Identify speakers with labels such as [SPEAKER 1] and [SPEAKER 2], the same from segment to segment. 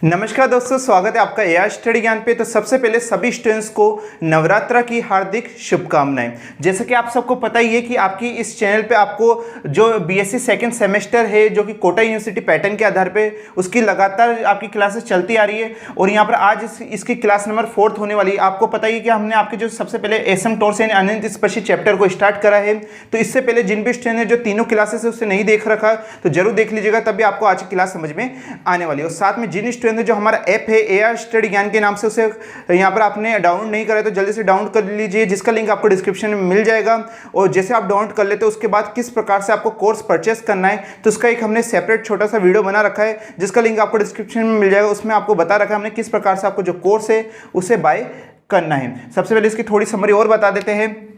[SPEAKER 1] नमस्कार दोस्तों, स्वागत है आपका एआई स्टडी ज्ञान पे। तो सबसे पहले सभी स्टूडेंट्स को नवरात्रा की हार्दिक शुभकामनाएं। जैसे कि आप सबको पता ही है कि आपकी इस चैनल पे आपको जो बीएससी सेकंड सेमेस्टर है, जो कि कोटा यूनिवर्सिटी पैटर्न के आधार पे उसकी लगातार आपकी क्लासेस चलती आ रही है। और यहाँ पर आज इसकी क्लास नंबर 4 होने वाली है। आपको पता ही है कि हमने आपके जो सबसे पहले एसएम टॉर्स एंड अनंत स्पर्शी चैप्टर को स्टार्ट करा है। तो इससे पहले जिन भी स्टूडेंट ने जो तीनों क्लासेस है उसे नहीं देख रखा तो जरूर देख लीजिएगा, तभी आपको आज की क्लास समझ में आने वाली है। और साथ में जिन स्टूडेंट जो हमारा ऐप है एआई स्टडी ज्ञान के नाम से, उसे यहाँ पर आपने डाउनलोड नहीं करा तो जल्दी से डाउनलोड कर लीजिए, जिसका लिंक आपको डिस्क्रिप्शन में मिल जाएगा। और जैसे आप डाउनलोड कर लेते हो उसके बाद किस प्रकार से आपको कोर्स परचेस करना है तो उसका एक हमने सेपरेट छोटा सा वीडियो बना रखा है, जिसका लिंक आपको डिस्क्रिप्शन में मिल जाएगा। उसमें आपको बता रखा है हमने किस प्रकार से आपको जो कोर्स है उसे बाय करना है। सबसे पहले इसकी थोड़ी समरी और बता देते हैं।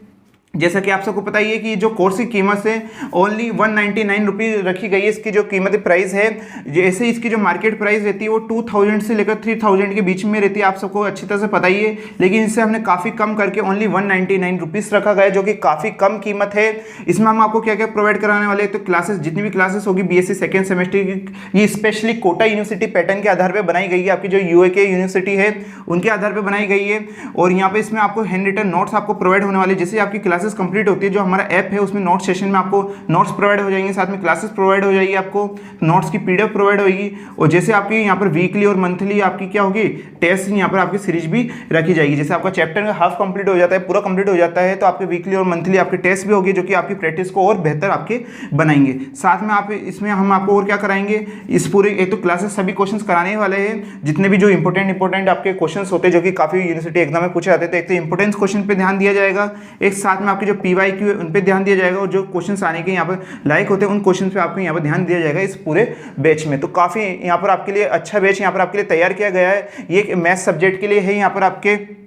[SPEAKER 1] जैसा कि आप सबको पता ही है कि जो कोर्स की कीमत है ओनली 199 रुपीज़ रखी गई है। इसकी जो कीमती प्राइस है, जैसे इसकी जो मार्केट प्राइस रहती है वो 2000 से लेकर 3000 के बीच में रहती है, आप सबको अच्छी तरह से पता ही है। लेकिन इसे हमने काफ़ी कम करके ओनली 199 रुपीज़ रखा गया है, जो कि काफ़ी कम कीमत है। इसमें हम आपको क्या क्या प्रोवाइड कराने वाले हैं, तो क्लासेस जितनी भी क्लासेस होगी बीएससी सेकेंड सेमेस्टर की, ये स्पेशली कोटा यूनिवर्सिटी पैटर्न के आधार पर बनाई गई है। आपकी जो यूएके यूनिवर्सिटी है उनके आधार पर बनाई गई है। और यहाँ पर इसमें आपको हैंड रिटन नोट्स आपको प्रोवाइड होने वाले, जैसे आपकी क्लासेस कंप्लीट होती है, जो हमारा ऐप है उसमें नोट सेशन में आपको नोट्स प्रोवाइड हो जाएंगे, साथ में क्लासेस प्रोवाइड हो जाएगी, आपको नोट्स की पीडीएफ प्रोवाइड होगी। और जैसे आपकी यहाँ पर वीकली और मंथली आपकी क्या होगी टेस्ट, यहाँ पर आपकी सीरीज भी रखी जाएगी। जैसे आपका चैप्टर हाफ कंप्लीट हो जाता है, पूरा कंप्लीट हो जाता है, तो आपके वीकली और मंथली आपके टेस्ट भी होगी, जो कि आपकी प्रैक्टिस को और बेहतर आपके बनाएंगे। साथ में आप इसमें हम आपको और क्या कराएंगे, इस पूरे एक तो क्लासेस सभी क्वेश्चन कराने वाले हैं, जितने भी जो इंपॉर्टेंट आपके क्वेश्चन होते हैं जो कि काफी यूनिवर्सिटी एग्जाम में पूछे जाते थे। एक तो इंपॉर्टेंस क्वेश्चन पे ध्यान दिया जाएगा, एक साथ में आपके जो पीवाईक्यू है उन पे ध्यान दिया जाएगा, और जो क्वेश्चंस आने के यहाँ पर लाइक होते हैं उन क्वेश्चंस पे आपको यहाँ पर ध्यान दिया जाएगा इस पूरे बैच में। तो काफ़ी यहाँ पर आपके लिए अच्छा बैच यहाँ पर आपके लिए तैयार किया गया है। ये मैथ सब्जेक्ट के लिए है, यहाँ पर आपके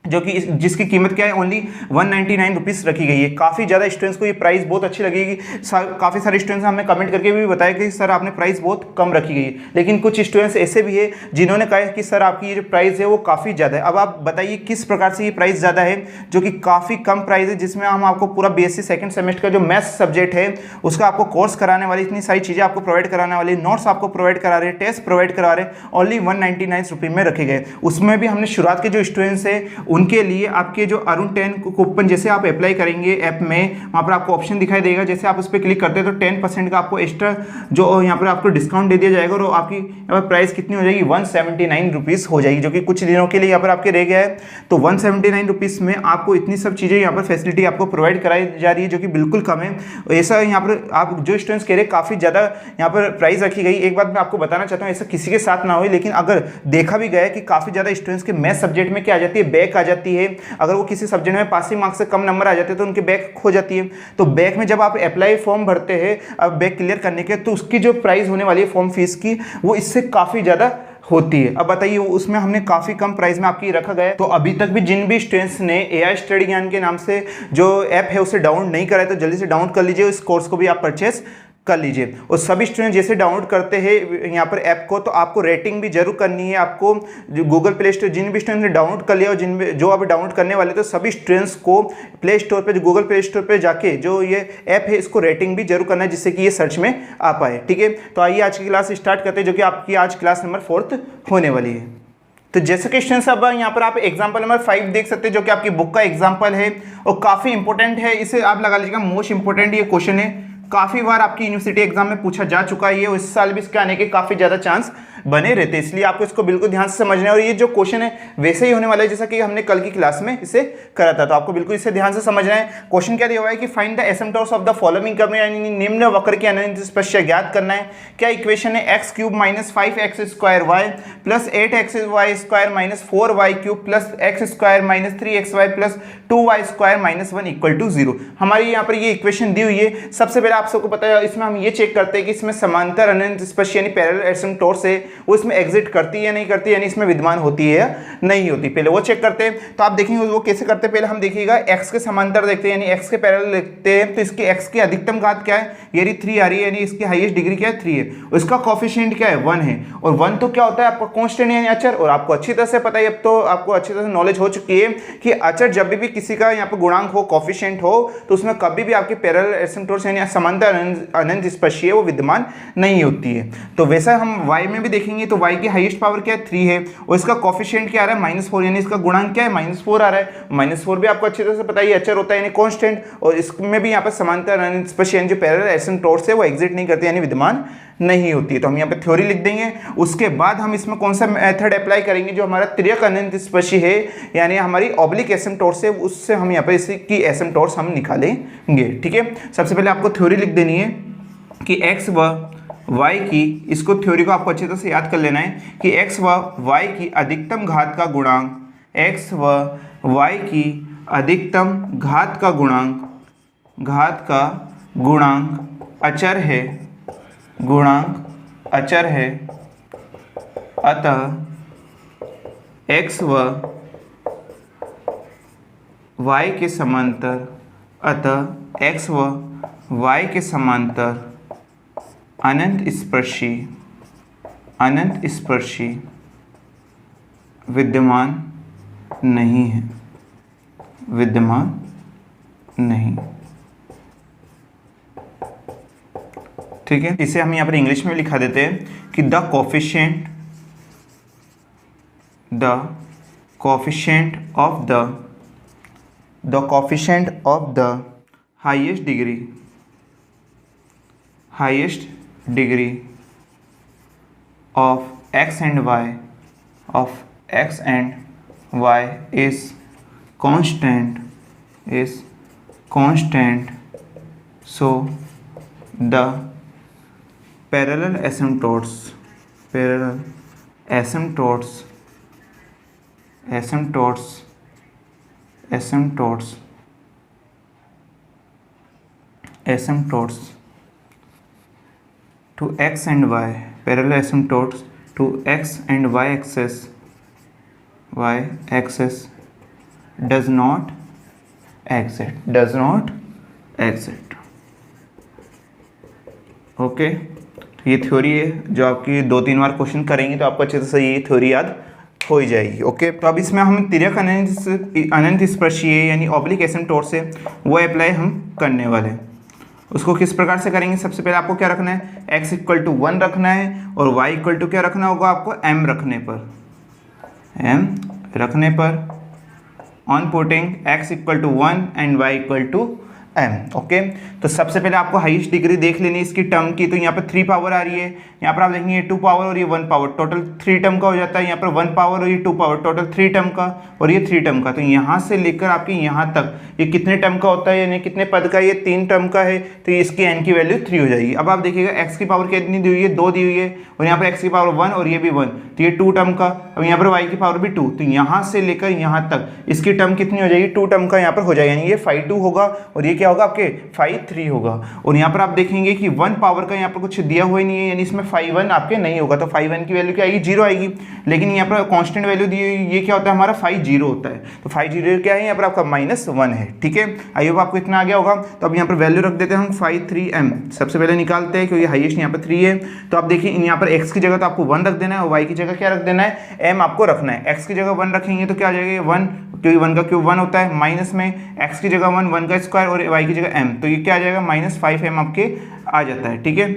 [SPEAKER 1] जो कि जिसकी कीमत क्या है ओनली 199 रुपीज़ रखी गई है। काफ़ी ज़्यादा स्टूडेंट्स को ये प्राइस बहुत अच्छी लगेगी। काफ़ी सारे स्टूडेंट्स हमें कमेंट करके भी बताया कि सर आपने प्राइस बहुत कम रखी गई है, लेकिन कुछ स्टूडेंट्स ऐसे भी है जिन्होंने कहा कि सर आपकी ये जो प्राइस है वो काफ़ी ज़्यादा है। अब आप बताइए किस प्रकार से ये प्राइस ज़्यादा है, जो कि काफ़ी कम प्राइस है, जिसमें हम आपको पूरा बीएससी सेकंड सेमेस्टर का जो मैथ्स सब्जेक्ट है उसका आपको कोर्स कराने वाली, इतनी सारी चीज़ें आपको प्रोवाइड कराने वाली, नोट्स आपको प्रोवाइड करा रहे हैं, टेस्ट प्रोवाइड करा रहे हैं, ओनली 199 रुपये में रखे गए। उसमें भी हमने शुरुआत के जो स्टूडेंट्स हैं उनके लिए के जो अरुण 10 कूपन जैसे आप अप्लाई करेंगे ऐप में, वहां पर आपको ऑप्शन दिखाई देगा। जैसे आप उस पर क्लिक करते हैं तो 10% का आपको एक्स्ट्रा जो यहाँ पर आपको डिस्काउंट दे दिया जाएगा, और आपकी यहाँ पर प्राइस कितनी हो जाएगी 179 रुपीज़ हो जाएगी, जो कि कुछ दिनों के लिए यहाँ पर आपके रह गया है। तो 179 रुपीज़ में आपको इतनी सब चीज़ें यहाँ पर फैसिलिटी आपको प्रोवाइड कराई जा रही है, जो कि बिल्कुल कम है। ऐसा यहाँ पर आप जो स्टूडेंट्स कह रहे काफ़ी ज़्यादा यहाँ पर प्राइस रखी गई। एक बात मैं आपको बताना चाहता हूँ, ऐसा किसी के साथ ना हो, लेकिन अगर देखा भी गया कि काफ़ी ज़्यादा स्टूडेंट्स के मैथ सब्जेक्ट में क्या आ जाती है, बैक आ जाती है। अगर वो किसी सब्जेक्ट में पासिंग मार्क्स से कम नंबर आ जाते हैं तो उनके बैक हो जाती है। तो बैक में जब आप अप्लाई फॉर्म भरते हैं अब बैक क्लियर करने के, तो उसकी जो प्राइस होने वाली है फॉर्म फीस की, वो इससे काफ़ी ज़्यादा होती है। अब बताइए उसमें हमने काफ़ी कम प्राइस में आपकी रखा गया है। तो अभी तक भी जिन भी स्टूडेंट्स ने एआई स्टडी ज्ञान के नाम से जो ऐप है उसे डाउनलोड नहीं करा है तो जल्दी से डाउनलोड कर लीजिए, इस कोर्स को भी आप परचेस कर लीजिए। और सभी स्टूडेंट जैसे डाउनलोड करते हैं यहाँ पर ऐप को, तो आपको रेटिंग भी जरूर करनी है। आपको जो गूगल प्ले स्टोर, जिन भी स्टूडेंट ने डाउनलोड कर लिया और जो अभी डाउनलोड करने वाले, तो सभी स्टूडेंट्स को प्ले स्टोर पे, जो गूगल प्ले स्टोर पे जाके जो ये ऐप है इसको रेटिंग भी जरूर करना है, जिससे कि ये सर्च में आ पाए। ठीक है, तो आइए आज की क्लास स्टार्ट करते हैं, जो कि आपकी आज क्लास नंबर 4 होने वाली है। तो जैसे कि स्टूडेंट्स अब यहाँ पर आप एग्जांपल नंबर 5 देख सकते हैं, जो कि आपकी बुक का एग्जांपल है और काफ़ी इंपॉर्टेंट है। इसे आप लगा लीजिएगा मोस्ट इंपॉर्टेंट ये क्वेश्चन है, काफ़ी बार आपकी यूनिवर्सिटी एग्जाम में पूछा जा चुका है ये, और इस साल भी इसके आने के काफ़ी ज़्यादा चांस बने रहते हैं, इसलिए आपको इसको बिल्कुल ध्यान से समझना है। और ये जो क्वेश्चन है वैसे ही होने वाला है जैसा कि हमने कल की क्लास में इसे करा था, तो आपको बिल्कुल इसे ध्यान से समझना है। क्वेश्चन क्या दिया हुआ है कि find the asymptotes of the following curve, यानी निम्न वक्र की अनंत स्पर्श ज्ञात करना है। क्या इक्वेशन है x³ - 5x² y plus 8xy² - 4y³ plus x² - 3xy plus 2y² - 1 = 0। हमारी यहाँ पर ये इक्वेशन दी हुई है। सबसे पहले आप सबको पता है इसमें हम ये चेक करते हैं कि इसमें समांतर अनंत स्पर्श यानी पैरेलल एसिम्पटोट्स है वो इसमें एग्जिट करती है या नहीं करती, यानी इसमें विद्यमान होती है या नहीं होती, पहले वो चेक करते हैं। तो आप देखेंगे वो कैसे करते हैं, पहले हम देखिएगा x के समांतर देखते हैं, यानी x के पैरेलल देखते हैं। तो इसकी x की अधिकतम घात क्या है, यानी 3 आ रही है, यानी इसकी हाईएस्ट डिग्री क्या है 3 है, और इसका कोफिशिएंट क्या है 1 है। और 1 तो क्या होता है आपका कांस्टेंट यानी अचर, और आपको अच्छी तरह से पता है, अब तो आपको अच्छी तरह से नॉलेज हो चुकी है कि अचर जब भी किसी का यहाँ पर गुणांक हो, कोफिशिएंट हो, तो उसमें कभी भी आपके पैरेलल एसिम्पटोट्स यानी समानता अनंत स्पर्शी है वो विद्यमान नहीं होती है। तो वैसा हम y में भी देखेंगे तो y की हाईएस्ट पावर क्या है 3 है और इसका कोफिशिएंट क्या आ रहा है -4, यानी इसका गुणांक क्या है -4 आ रहा है। -4 भी आपको अच्छी तरह से पता ही अचर होता है यानी कांस्टेंट, और इसमें भी यहाँ पर समानता अनंत स्पर्शी यानी जो पैरेलल एसिम्प्टोट्स है वो एग्जिट नहीं करती यानी विद्यमान नहीं होती है। तो हम यहाँ पे थ्योरी लिख देंगे, उसके बाद हम इसमें कौन सा मेथड अप्लाई करेंगे जो हमारा त्रियक अनंत स्पर्शी है यानी हमारी ऑब्लिक एसिम्प्टोट्स है, उससे हम यहाँ पे इसकी एसिम्प्टोट्स हम निकालेंगे। ठीक है, सबसे पहले आपको थ्योरी लिख देनी है कि x व y की, इसको थ्योरी को आपको अच्छी तरह से याद कर लेना है कि x व y की अधिकतम घात का गुणांक, x व y की अधिकतम घात का गुणांक अचर है, अतः x व y के समांतर, अनंत स्पर्शी विद्यमान नहीं है, ठीक है। इसे हम यहाँ पर इंग्लिश में लिखा देते हैं कि the coefficient of the highest degree of x and y is constant, so the parallel asymptotes to x and y, parallel asymptotes to x and y axis does not exit। Okay, ये theory है जो आपकी 2-3 बार question करेंगे तो आपको अच्छे से ये थ्योरी याद हो ही जाएगी। ओके, तो अब इसमें हम तिर्यक अनंत स्पर्शीय यानी ऑब्लिक एसिम्प्टोट्स है वो अप्लाई हम करने वाले हैं। उसको किस प्रकार से करेंगे, सबसे पहले आपको क्या रखना है, x = 1 रखना है और y = क्या रखना होगा आपको, m रखने पर on putting x = 1 and y = m। Okay, तो सबसे पहले आपको हाईएस्ट डिग्री देख लेनी है इसकी टर्म की। तो यहाँ पर 3 पावर आ रही है, यहाँ पर आप देखेंगे 2 पावर और ये 1 पावर, टोटल 3 टर्म का हो जाता है। यहाँ पर 1 पावर और ये 2 पावर, टोटल 3 टर्म का और ये 3 टर्म का। तो यहाँ से लेकर आपके यहाँ तक ये कितने टर्म का होता है यानी कितने पद का, ये 3 टर्म का है। तो इसकी n की वैल्यू 3 हो जाएगी। अब आप देखिएगा x की पावर कितनी दी हुई है, 2 दी हुई है और यहाँ पर x की पावर 1 और ये भी 1, तो ये 2 टर्म का। अब यहाँ पर y की पावर भी 2, तो यहाँ से लेकर यहाँ तक इसकी टर्म कितनी हो जाएगी, 2 टर्म का यहाँ पर हो जाएगा, यानी ये 5 होगा और ये क्या होगा आपके 5 होगा। और यहाँ पर आप देखेंगे कि 1 पावर का यहाँ पर कुछ दिया हुआ ही नहीं है, यानी इसमें 5 आपके नहीं होगा। तो 5 की वैल्यू क्या आएगी, 0 आएगी। लेकिन यहाँ पर कांस्टेंट वैल्यू दी हुई, ये क्या होता है हमारा 5 होता है। तो 5 क्या है, यहाँ पर आपका -1 है। ठीक है, आई होप आपको इतना आ गया होगा। तो अब यहाँ पर वैल्यू रख देते हैं हम 53m, सबसे पहले निकालते हैं क्योंकि हाईएस्ट यहाँ पर 3 है। तो आप देखिए यहाँ पर x की जगह तो आपको 1 रख देना है और y की जगह क्या रख देना है, m आपको रखना है। x की जगह 1 रखेंगे तो क्या आ जाएगा 1, क्योंकि 1 का क्यूब 1 होता है, माइनस में x की जगह 1 का स्क्वायर और y की जगह m, तो ये क्या आ जाएगा -5m आपके आ जाता है। ठीक है,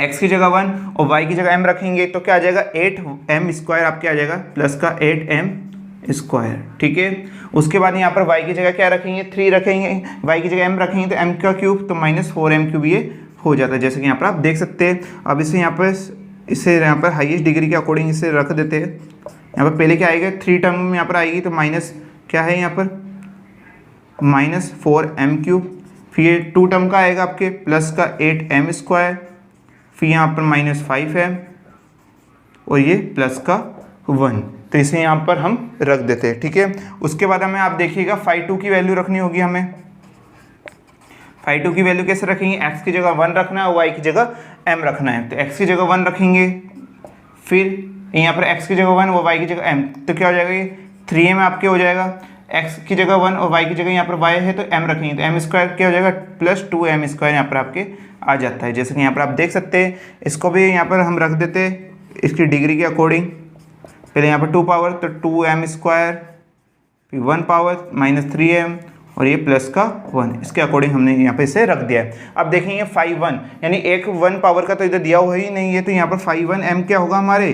[SPEAKER 1] x की जगह 1 और y की जगह m रखेंगे तो क्या आ जाएगा 8m² आपके आ जाएगा प्लस का 8m²। ठीक है, उसके बाद यहाँ पर y की जगह क्या रखेंगे, 3 रखेंगे, y की जगह m रखेंगे तो m का क्यूब तो -4m³ ये हो जाता है, जैसे कि यहाँ पर आप देख सकते हैं। अब इसे यहाँ पर हाईएस्ट डिग्री के अकॉर्डिंग इसे रख देते हैं। यहाँ पर पहले क्या आएगा, 3 टर्म यहाँ पर आएगी तो माइनस क्या है यहाँ पर -4m³, फिर ये 2 टर्म का आएगा आपके प्लस का 8m², फिर यहाँ पर -5m और ये प्लस का 1, तो इसे यहाँ पर हम रख देते हैं। ठीक है, उसके बाद हमें आप देखिएगा 5 की वैल्यू रखनी होगी हमें। 5 की वैल्यू कैसे रखेंगे, x की जगह 1 रखना है और y की जगह m रखना है। तो x की जगह 1 रखेंगे, फिर यहाँ पर x की जगह 1 और y की जगह m, तो क्या हो जाएगा ये 3m आपके हो जाएगा। x की जगह 1 और y की जगह यहाँ पर y है तो m रखेंगे तो m² क्या हो जाएगा प्लस 2m² यहाँ पर आपके आ जाता है, जैसे कि यहाँ पर आप देख सकते हैं। इसको भी यहाँ पर हम रख देते हैं इसकी डिग्री के अकॉर्डिंग। पहले यहाँ पर 2 पावर तो 2m², फिर 1 पावर -3m और ये प्लस का 1, इसके अकॉर्डिंग हमने यहाँ पे इसे रख दिया है। अब देखेंगे 5 1, यानी एक 1 पावर का तो इधर दिया हुआ ही नहीं है, तो यहाँ पर 5 1 m क्या होगा हमारे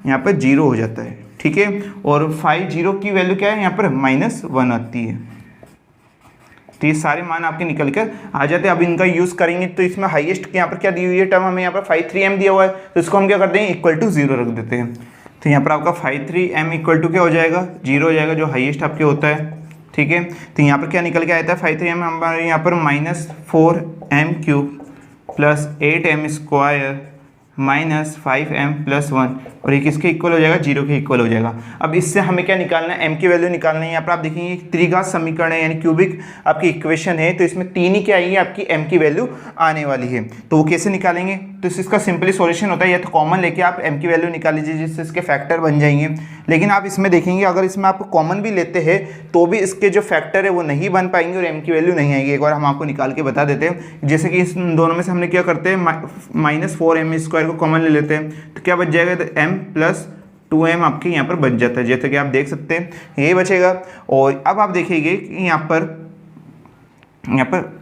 [SPEAKER 1] यहाँ पर 0 हो जाता है, ठीक है। और 5 0 की वैल्यू क्या है यहाँ पर -1 आती है। तो ये सारे मान आपके निकल कर आ जाते हैं। अब इनका यूज़ करेंगे तो इसमें हाईएस्ट यहाँ पर क्या दी हुई है टर्म, हमें यहाँ पर 5 3 m दिया हुआ है, तो इसको हम क्या करते हैं इक्वल टू 0 रख देते हैं। तो यहाँ पर आपका 5 3 m इक्वल टू क्या हो जाएगा 0 हो जाएगा, जो हाईएस्ट आपके होता है, ठीक है। तो यहाँ पर क्या निकल के आया था 5 3 m हमारे यहाँ पर -4m³ प्लस 8m² -5m+1, और ये किसके इक्वल हो जाएगा 0 के इक्वल हो जाएगा। अब इससे हमें क्या निकालना है, m की वैल्यू निकालना है। यहाँ पर आप देखेंगे त्रिघात समीकरण है, यानी क्यूबिक आपकी इक्वेशन है, तो इसमें 3 ही क्या आएगी आपकी m की वैल्यू आने वाली है। तो वो कैसे निकालेंगे, तो इसका सिंपली सॉल्यूशन होता है या तो कॉमन लेके आप m की वैल्यू निकाल लीजिए, जिससे इसके फैक्टर बन जाएंगे। लेकिन आप इसमें देखेंगे अगर इसमें आप कॉमन भी लेते हैं तो भी इसके जो फैक्टर है वो नहीं बन पाएंगे और m की वैल्यू नहीं आएगी। एक बार हम आपको निकाल के बता देते हैं। जैसे कि इस दोनों में से हमने क्या करते हैं -4m² को कॉमन ले लेते हैं, तो क्या बच जाएगा, तो m + 2m आपके यहाँ पर बच जाता है, जैसे कि आप देख सकते हैं यही बचेगा। और अब आप देखिए कि यहाँ पर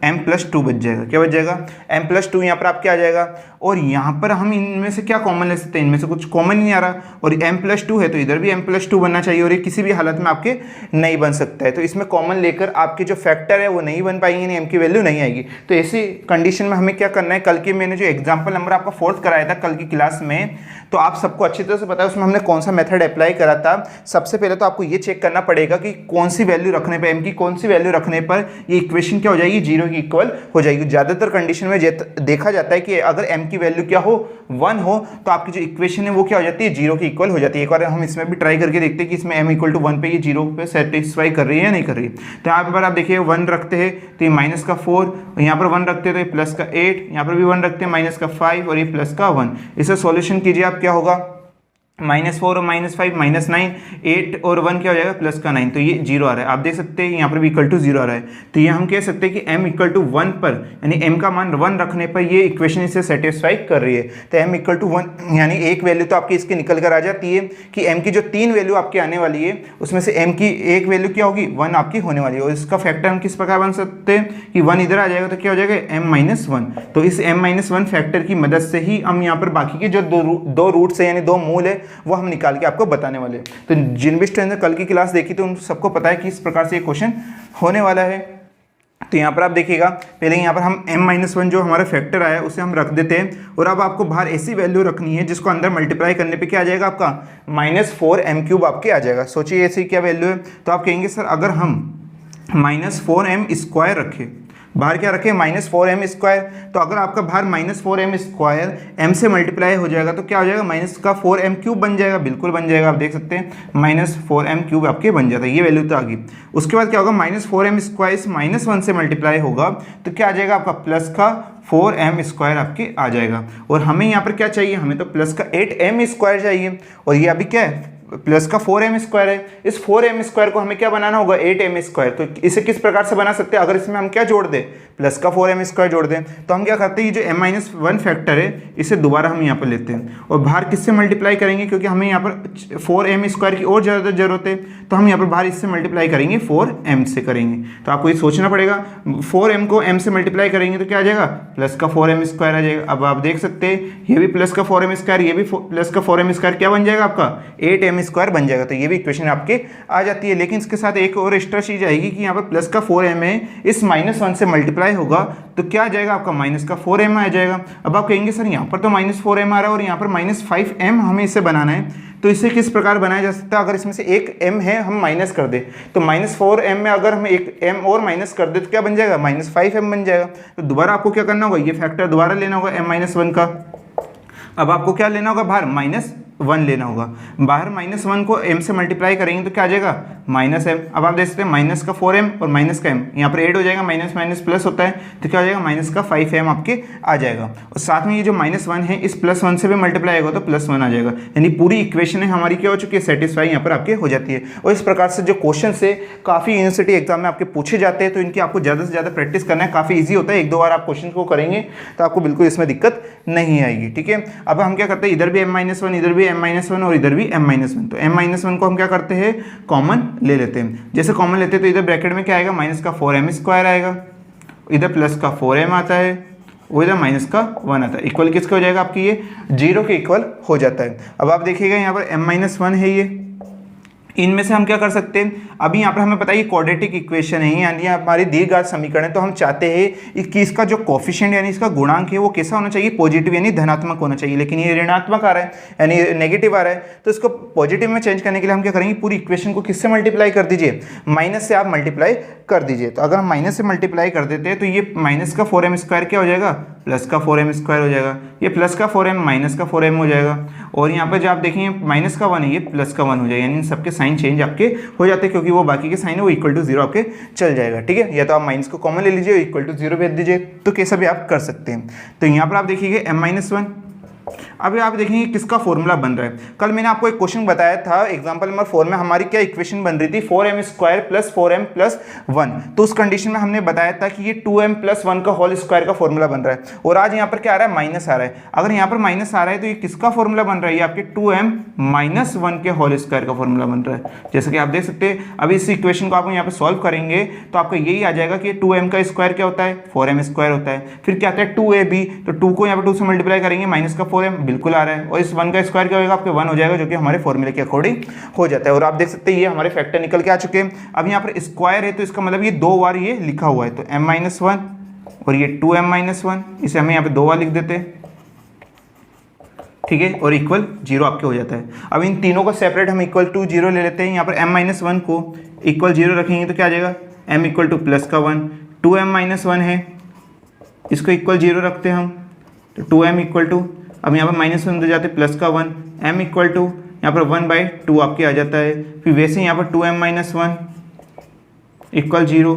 [SPEAKER 1] m+2 बच जाएगा, क्या बच जाएगा m+2 यहाँ पर आपके आ जाएगा। और यहाँ पर हम इनमें से क्या कॉमन ले सकते हैं, इनमें से कुछ कॉमन ही नहीं आ रहा, और m+2 है तो इधर भी m+2 बनना चाहिए, और ये किसी भी हालत में आपके नहीं बन सकता है। तो इसमें कॉमन लेकर आपके जो फैक्टर है वो नहीं बन पाएंगे, नहीं m की वैल्यू नहीं आएगी। तो ऐसी कंडीशन में हमें क्या करना है, कल की मैंने जो एग्जाम्पल नंबर आपका 4th कराया था कल की क्लास में, तो आप सबको अच्छी तरह से पता है उसमें हमने कौन सा मेथड अप्लाई करा था। सबसे पहले तो आपको ये चेक करना पड़ेगा कि कौन सी वैल्यू रखने पर, m की कौन सी वैल्यू रखने पर ये इक्वेशन क्या हो जाएगी 0 की इक्वल हो जाएगी। ज़्यादातर कंडीशन में देखा जाता है कि अगर m की वैल्यू क्या हो 1 हो तो आपकी जो इक्वेशन है वो क्या हो जाती है 0 की इक्वल हो जाती है। एक बार हम इसमें भी ट्राई करके देखते हैं कि इसमें m = 1 पे ये 0 पे सेटिस्फाई कर रही है या नहीं कर रही है। तो यहाँ पर आप देखिए 1 रखते हैं तो ये -4, यहाँ पर 1 रखते हैं तो ये +8, यहाँ पर भी 1 रखते हैं -5 और ये +1। इसे सॉल्यूशन कीजिए आप, क्या होगा -4 और -5 -9, 8 और 1 क्या हो जाएगा +9, तो ये 0 आ रहा है। आप देख सकते हैं यहाँ पर भी =0 आ रहा है। तो ये हम कह सकते हैं कि m = 1 पर, यानी m का मान 1 रखने पर ये इक्वेशन इसे सेटिस्फाई कर रही है। तो m = 1 यानी एक वैल्यू तो आपकी इसकी निकल कर आ जाती है कि m की जो 3 वैल्यू आपकी आने वाली है उसमें से m की एक वैल्यू क्या होगी 1 आपकी होने वाली है। और इसका फैक्टर हम किस प्रकार बन सकते हैं कि 1 इधर आ जाएगा तो क्या हो जाएगा m-1। तो इस m-1 फैक्टर की मदद से ही हम यहाँ पर बाकी के जो दो रूट्स है यानी 2 मूल है वो हम निकाल के आपको बताने वाले हैं। तो जिन भी स्टूडेंट ने कल की क्लास देखी तो उन सबको पता है कि इस प्रकार से ये क्वेश्चन होने वाला है। तो यहाँ पर आप देखिएगा पहले यहाँ पर हम m-1 जो हमारा फैक्टर आया उसे हम रख देते हैं, और अब आपको बाहर ऐसी वैल्यू रखनी है जिसको अंदर मल्टीप्लाई करने पे क्या आ जाएगा आपका -4m³ आपके आ जाएगा। सोचिए ऐसी क्या वैल्यू है, तो आप कहेंगे सर अगर हम -4m² रखें, बाहर क्या रखें -4m², तो अगर आपका बाहर -4m² m से मल्टीप्लाई हो जाएगा तो क्या हो जाएगा -4m³ बन जाएगा, बिल्कुल बन जाएगा। आप देख सकते हैं -4m³ आपके बन जाता है, ये वैल्यू तो आ गई। उसके बाद क्या होगा -4m² इस -1 से मल्टीप्लाई होगा तो क्या आ जाएगा आपका +4m² आपके आ जाएगा। और हमें यहाँ पर क्या चाहिए, हमें तो +8m² चाहिए, और ये अभी क्या है +4m² है। इस 4m² को हमें क्या बनाना होगा 8m²। तो इसे किस प्रकार से बना सकते हैं, अगर इसमें हम क्या जोड़ दें +4m² जोड़ दें तो हम क्या करते हैं, ये जो m-1 फैक्टर है इसे दोबारा हम यहाँ पर लेते हैं और बाहर किससे मल्टीप्लाई करेंगे, क्योंकि हमें यहाँ पर 4m² की और ज़्यादा जरूरत है, तो हम यहाँ पर बाहर इससे मल्टीप्लाई करेंगे 4m से करेंगे। तो आपको ये सोचना पड़ेगा 4m को m से मल्टीप्लाई करेंगे तो क्या आ जाएगा +4m² आ जाएगा। अब आप देख सकते हैं ये भी +4m², ये भी +4m² क्या बन जाएगा आपका 8m² बन जाएगा। तो ये भी इक्वेशन आपके आ जाती है। लेकिन इसके साथ एक और एक्स्ट्रा चीज आएगी कि यहाँ पर +4m है, इस -1 से मल्टीप्लाई होगा तो क्या आ जाएगा आपका -4m आ जाएगा। अब आप कहेंगे सर यहाँ पर तो -4m आ रहा है और यहाँ पर -5m हमें इसे बनाना है, तो इसे किस प्रकार बनाया जा सकता है, अगर इसमें से एक m है हम माइनस कर दे तो -4m में अगर हम एक m और माइनस कर दे तो क्या बन जाएगा -5m बन जाएगा। तो दोबारा आपको क्या करना होगा, ये फैक्टर दोबारा लेना होगा m-1 का। अब आपको क्या लेना होगा, बाहर -1 लेना होगा, बाहर -1 को m से मल्टीप्लाई करेंगे तो क्या आ जाएगा -m। अब आप देख सकते हैं माइनस का 4m और माइनस का m यहाँ पर ऐड हो जाएगा, माइनस माइनस प्लस होता है तो क्या हो जाएगा -5m आपके आ जाएगा। और साथ में ये जो -1 है इस +1 से भी मल्टीप्लाई होगा तो +1 आ जाएगा, यानी पूरी इक्वेशन है हमारी क्या हो चुकी है सेटिस्फाई यहाँ पर आपके हो जाती है। और इस प्रकार से जो क्वेश्चन है काफ़ी यूनिवर्सिटी एग्जाम में आपके पूछे जाते हैं, तो इनकी आपको ज़्यादा से ज़्यादा प्रैक्टिस करना है, काफ़ी ईजी होता है। 1-2 बार आप क्वेश्चन को करेंगे तो आपको बिल्कुल इसमें दिक्कत नहीं आएगी। ठीक है, अब हम क्या करते हैं, इधर भी m-1 इधर भी m-1 और इधर भी m-1, तो m-1 को हम क्या करते हैं, कॉमन ले लेते हैं। जैसे कॉमन लेते हैं तो इधर ब्रैकेट में क्या आएगा, माइनस का 4m² आएगा, इधर प्लस का 4m आता है, वो इधर माइनस का 1 आता है। इक्वल किसके हो जाएगा, आपकी ये 0 के इक्वल हो जाता है। अब आप देखिएगा यहाँ पर m-1 है, ये इनमें से हम क्या कर सकते हैं, अभी यहाँ पर हमें पता है ये क्वाड्रेटिक इक्वेशन है यानी हमारी दीर्घघात समीकरण है, तो हम चाहते हैं कि इसका जो कोफिशिएंट यानी इसका गुणांक है वो कैसा होना चाहिए, पॉजिटिव यानी धनात्मक होना चाहिए, लेकिन ये ऋणात्मक आ रहा है यानी नेगेटिव आ रहा है। तो इसको पॉजिटिव में चेंज करने के लिए हम क्या करेंगे, पूरी इक्वेशन को किससे मल्टीप्लाई कर दीजिए, माइनस से आप मल्टीप्लाई कर दीजिए। तो अगर हम माइनस से मल्टीप्लाई कर देते हैं तो ये माइनस का 4m² क्या हो जाएगा, प्लस का 4m² हो जाएगा, ये प्लस का 4m माइनस का 4m हो जाएगा, और यहाँ पर जो आप देखेंगे माइनस का 1 है ये प्लस का 1 हो जाएगा, यानी इन सबके साइन चेंज आपके हो जाते हैं क्योंकि वो बाकी के साइन है वो इक्वल टू 0 आपके चल जाएगा। ठीक है, या तो आप माइनस को कॉमन ले लीजिए, इक्वल टू 0 भेज दीजिए, तो कैसा भी आप कर सकते हैं। तो यहाँ पर आप देखिए m-1, अभी आप देखेंगे किसका फॉर्मूला बन रहा है। कल मैंने आपको एक क्वेश्चन बताया था एग्जांपल नंबर 4 में हमारी क्या इक्वेशन बन रही थी, 4m² प्लस 4m+1, तो उस कंडीशन में हमने बताया था कि ये 2m+1 का होल स्क्वायर का फॉर्मूला बन रहा है, और आज यहाँ पर क्या आ रहा है, माइनस आ रहा है। अगर यहाँ पर माइनस आ रहा है तो ये किसका फॉर्मूला बन रहा है, ये आपके 2m-1 के होल स्क्वायर का फॉर्मूला बन रहा है। जैसे कि आप देख सकते हैं, अभी इस इक्वेशन को आप यहाँ पे सॉल्व करेंगे तो आपको यही आ जाएगा कि 2m का स्क्वायर क्या होता है, 4m² होता है। फिर क्या आता है 2ab, तो 2 को यहाँ पर 2 से मल्टीप्लाई करेंगे, माइनस का 4m बिल्कुल आ रहा है, और इस 1 का स्क्वायर क्या होगा, आपके 1 हो जाएगा, जो कि हमारे फॉर्मूले के अकॉर्डिंग हो जाता है। और आप देख सकते हैं ये हमारे फैक्टर निकल के आ चुके हैं। अब यहाँ पर स्क्वायर है तो इसका मतलब ये 2 बार ये लिखा हुआ है, तो m-1 और ये 2m-1, इसे हमें यहाँ पे 2 बार लिख देते हैं। ठीक है, और इक्वल 0 आपके हो जाता है। अब इन तीनों को सेपरेट हम इक्वल टू 0 ले लेते हैं। यहाँ पर m-1 को इक्वल 0 रखेंगे तो क्या आ जाएगा, m इक्वल टू प्लस का 1, 2m-1 है, इसको इक्वल 0 रखते हैं हम, तो 2m इक्वल टू, अब यहाँ पर -1 जाते प्लस का 1, m इक्वल टू यहाँ पर 1/2 आपके आ जाता है। फिर वैसे यहाँ पर 2m-1 इक्वल 0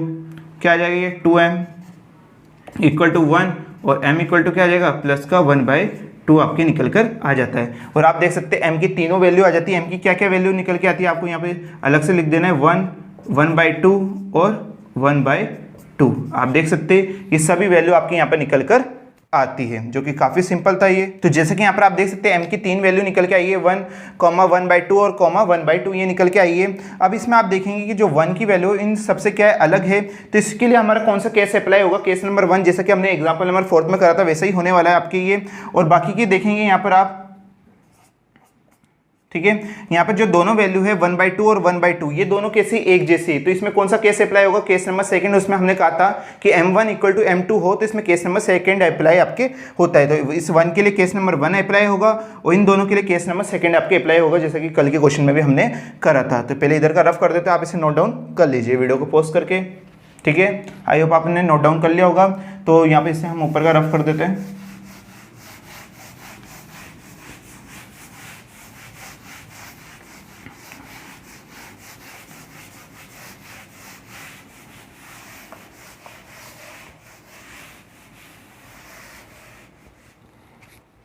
[SPEAKER 1] क्या आ जाएगा, ये 2m इक्वल टू 1 और m इक्वल टू क्या आ जाएगा, प्लस का 1/2 आपके निकल कर आ जाता है। और आप देख सकते हैं m की तीनों वैल्यू आ जाती है। m की क्या क्या वैल्यू निकल के आती है आपको यहाँ पे अलग से लिख देना है, 1, 1/2 और 1/2। आप देख सकते हैं ये सभी वैल्यू आपके यहाँ पर निकल कर आती है, जो कि काफी सिंपल था ये। तो जैसे कि यहाँ पर आप देख सकते हैं m की 3 वैल्यू निकल के आई है, 1, 1/2 और 1/2 ये निकल के आई है। अब इसमें आप देखेंगे कि जो 1 की वैल्यू इन सबसे क्या है, अलग है, तो इसके लिए हमारा कौन सा केस अप्लाई होगा, केस नंबर 1, जैसा कि हमने एग्जाम्पल नंबर 4 में करा था वैसा ही होने वाला है आपके ये। और बाकी की देखेंगे यहाँ पर आप, ठीक है, यहाँ पर जो दोनों वैल्यू है 1/2 और 1/2 ये दोनों कैसे एक जैसी है, तो इसमें कौन सा केस अप्लाई होगा, केस नंबर 2। उसमें हमने कहा था कि m1 इक्वल टू m2 हो, तो इसमें केस नंबर 2 अप्लाई आपके होता है। तो इस 1 के लिए केस नंबर 1 अप्लाई होगा और इन दोनों के लिए केस नंबर 2 आपके अप्लाई होगा, जैसा कि कल के क्वेश्चन में भी हमने करा था। तो पहले इधर का रफ कर देते हैं, आप इसे नोट डाउन कर लीजिए वीडियो को पॉज करके। ठीक है, आई होप आपने नोट डाउन कर लिया होगा। तो यहाँ पे इसे हम ऊपर का रफ कर देते हैं।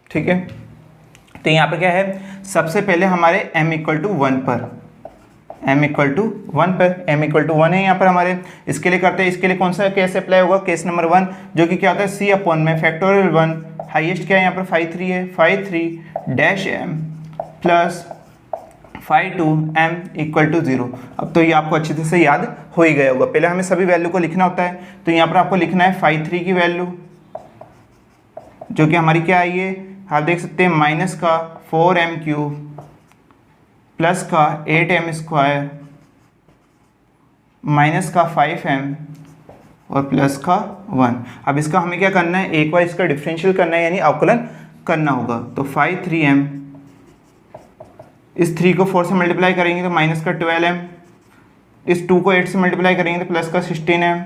[SPEAKER 1] ठीक है, तो यहाँ पे क्या है, सबसे पहले हमारे m इक्वल टू 1 पर, m इक्वल टू 1 है यहाँ पर हमारे, इसके लिए करते हैं। इसके लिए कौन सा केस अप्लाई होगा, केस नंबर 1, जो कि क्या होता है c में फैक्टोरियल 1, हाईएस्ट क्या है यहाँ पर 5/3 है, 5/3 प्लस 5/2 इक्वल टू 0। अब तो ये आपको अच्छी तरह से याद हो ही गया होगा। पहले हमें सभी वैल्यू को लिखना होता है, तो यहाँ पर आपको लिखना है 5/3 की वैल्यू, जो कि हमारी क्या आई है, आप देख सकते हैं माइनस का 4m³ प्लस का 8m² माइनस का 5m और प्लस का 1। अब इसका हमें क्या करना है, एक बार इसका डिफरेंशियल करना है यानी अवकलन करना होगा। तो 5/3m, इस 3 को 4 से मल्टीप्लाई करेंगे तो माइनस का 12m, इस 2 को 8 से मल्टीप्लाई करेंगे तो प्लस का 16m,